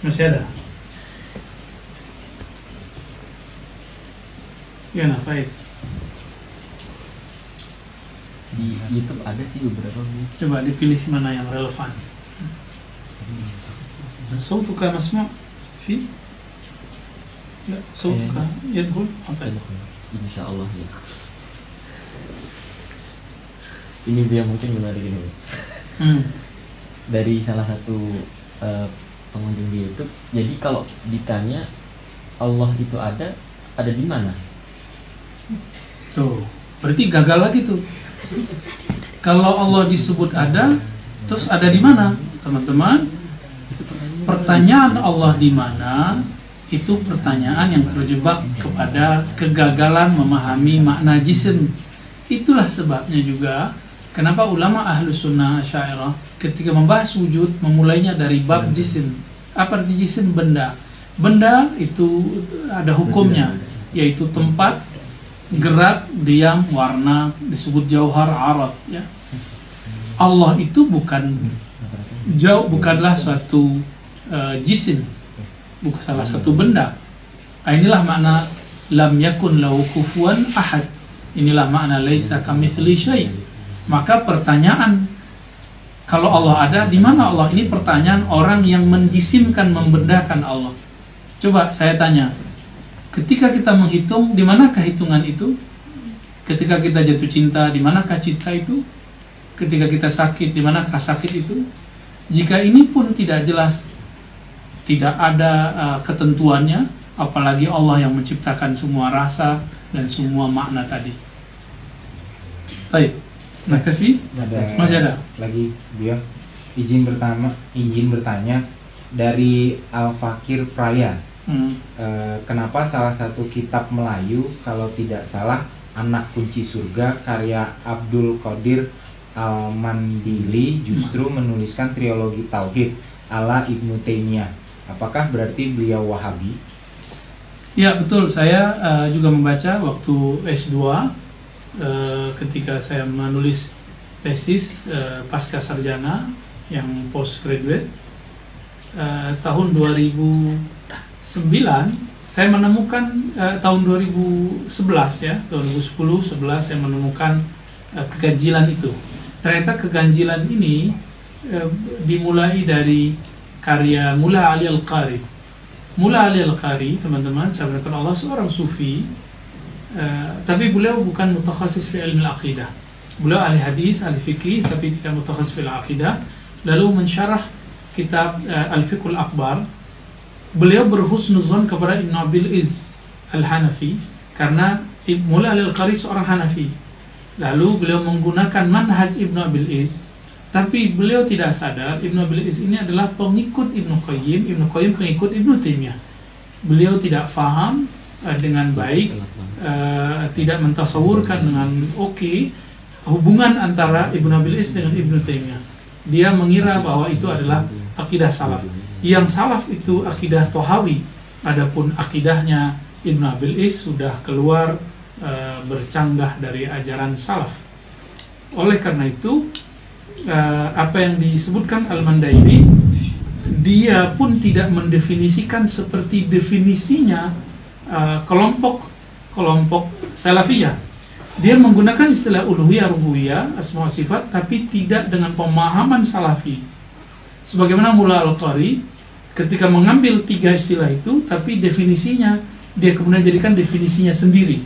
masih ada? Gimana Faiz? Di YouTube ada sih beberapa. Coba dipilih mana yang relevan. Sautuka masmu' fi? La, sautuka yadkhul? Apa? Insyaallah ya. Ini dia mungkin menarik ini. Dari salah satu pengunjung di YouTube. Jadi kalau ditanya Allah itu ada di mana? Tuh, berarti gagal lagi tuh. Kalau Allah disebut ada, terus ada di mana, teman-teman? Pertanyaan Allah di mana itu pertanyaan yang terjebak kepada kegagalan memahami makna jisim. Itulah sebabnya juga kenapa ulama Ahlus Sunnah Asy'ariyah ketika membahas wujud memulainya dari bab jisim. Apa arti jisim? Benda. Benda itu ada hukumnya, yaitu tempat, gerak, diam, warna, disebut jauhar, arad, ya. Allah itu bukanlah suatu jisim, bukan salah satu benda. Inilah makna lam yakun lahu kufuwan ahad. Inilah makna laisa kamitsli syai'. Maka pertanyaan kalau Allah ada, di mana Allah? Ini pertanyaan orang yang menjisimkan, membendakan Allah. Coba saya tanya, ketika kita menghitung, di manakah hitungan itu? Ketika kita jatuh cinta, di manakah cinta itu? Ketika kita sakit, di manakah sakit itu? Jika ini pun tidak jelas, tidak ada ketentuannya, apalagi Allah yang menciptakan semua rasa dan semua makna tadi. Baik, naktafi? Ada Masih ada? lagi dia izin bertanya, Dari Al-Fakir Praya. Hmm. Kenapa salah satu kitab Melayu, kalau tidak salah Anak Kunci Surga karya Abdul Qadir Al-Mandili, justru menuliskan trilogi Tauhid ala Ibnu Taimiyah? Apakah berarti beliau Wahabi? Ya betul, saya juga membaca waktu S2 ketika saya menulis tesis pasca sarjana yang postgraduate tahun 2009 saya menemukan tahun 2011 ya 2010-11 saya menemukan keganjilan itu. Ternyata keganjilan ini dimulai dari karya Mullah Ali Al-Qari. Mullah Ali Al-Qari, teman-teman, saya berkata Allah seorang sufi, tapi beliau bukan mutakhasis fi ilmu al-aqidah. Beliau ahli hadis, ahli fikih, tapi tidak mutakhasis fi al-aqidah. Lalu mensyarah kitab Al-Fiqhul Akbar. Beliau berhusnuzon kepada Ibn Abil Iz Al-Hanafi karena Mullah Ali Al-Qari seorang Hanafi. Lalu beliau menggunakan manhaj Ibn Abil Iz, tapi beliau tidak sadar Ibn Abil Iz ini adalah pengikut Ibn Qayyim pengikut Ibn Taimiyah. Beliau tidak faham dengan baik, tidak mentasawurkan dengan hubungan antara Ibn Abil Iz dengan Ibn Taimiyah. Dia mengira bahwa itu adalah akidah salaf. Yang salaf itu akidah Tohawi. Adapun akidahnya Ibn Abil Iz sudah keluar bercanggah dari ajaran salaf. Oleh karena itu apa yang disebutkan Al-Mandaili, dia pun tidak mendefinisikan seperti definisinya kelompok salafiyah. Dia menggunakan istilah uluhiyah, rububiyah, asma wa sifat, tapi tidak dengan pemahaman salafi. Sebagaimana Mullah Al-Qari ketika mengambil tiga istilah itu, tapi definisinya dia kemudian jadikan definisinya sendiri.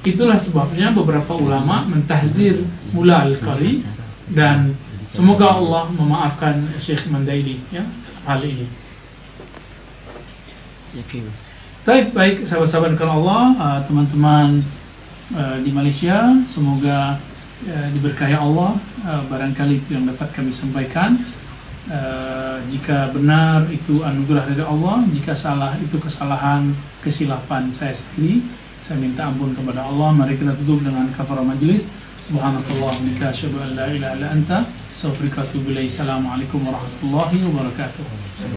Itulah sebabnya beberapa ulama mentahzir Mullah Al-Qari, dan semoga Allah memaafkan Syekh Mandaili ya hal ini. Baik sahabat-sahabat kalau Allah, teman-teman di Malaysia, semoga diberkahi Allah. Barangkali itu yang dapat kami sampaikan. Jika benar itu anugerah dari Allah, jika salah itu kesilapan saya sendiri, saya minta ampun kepada Allah. Mari kita tutup dengan kafarah majlis. Subhanakallah wa bihamdika asyhadu an la ilaha illa anta astaghfiruka wa atubu ilaik. Assalamualaikum warahmatullahi wabarakatuh.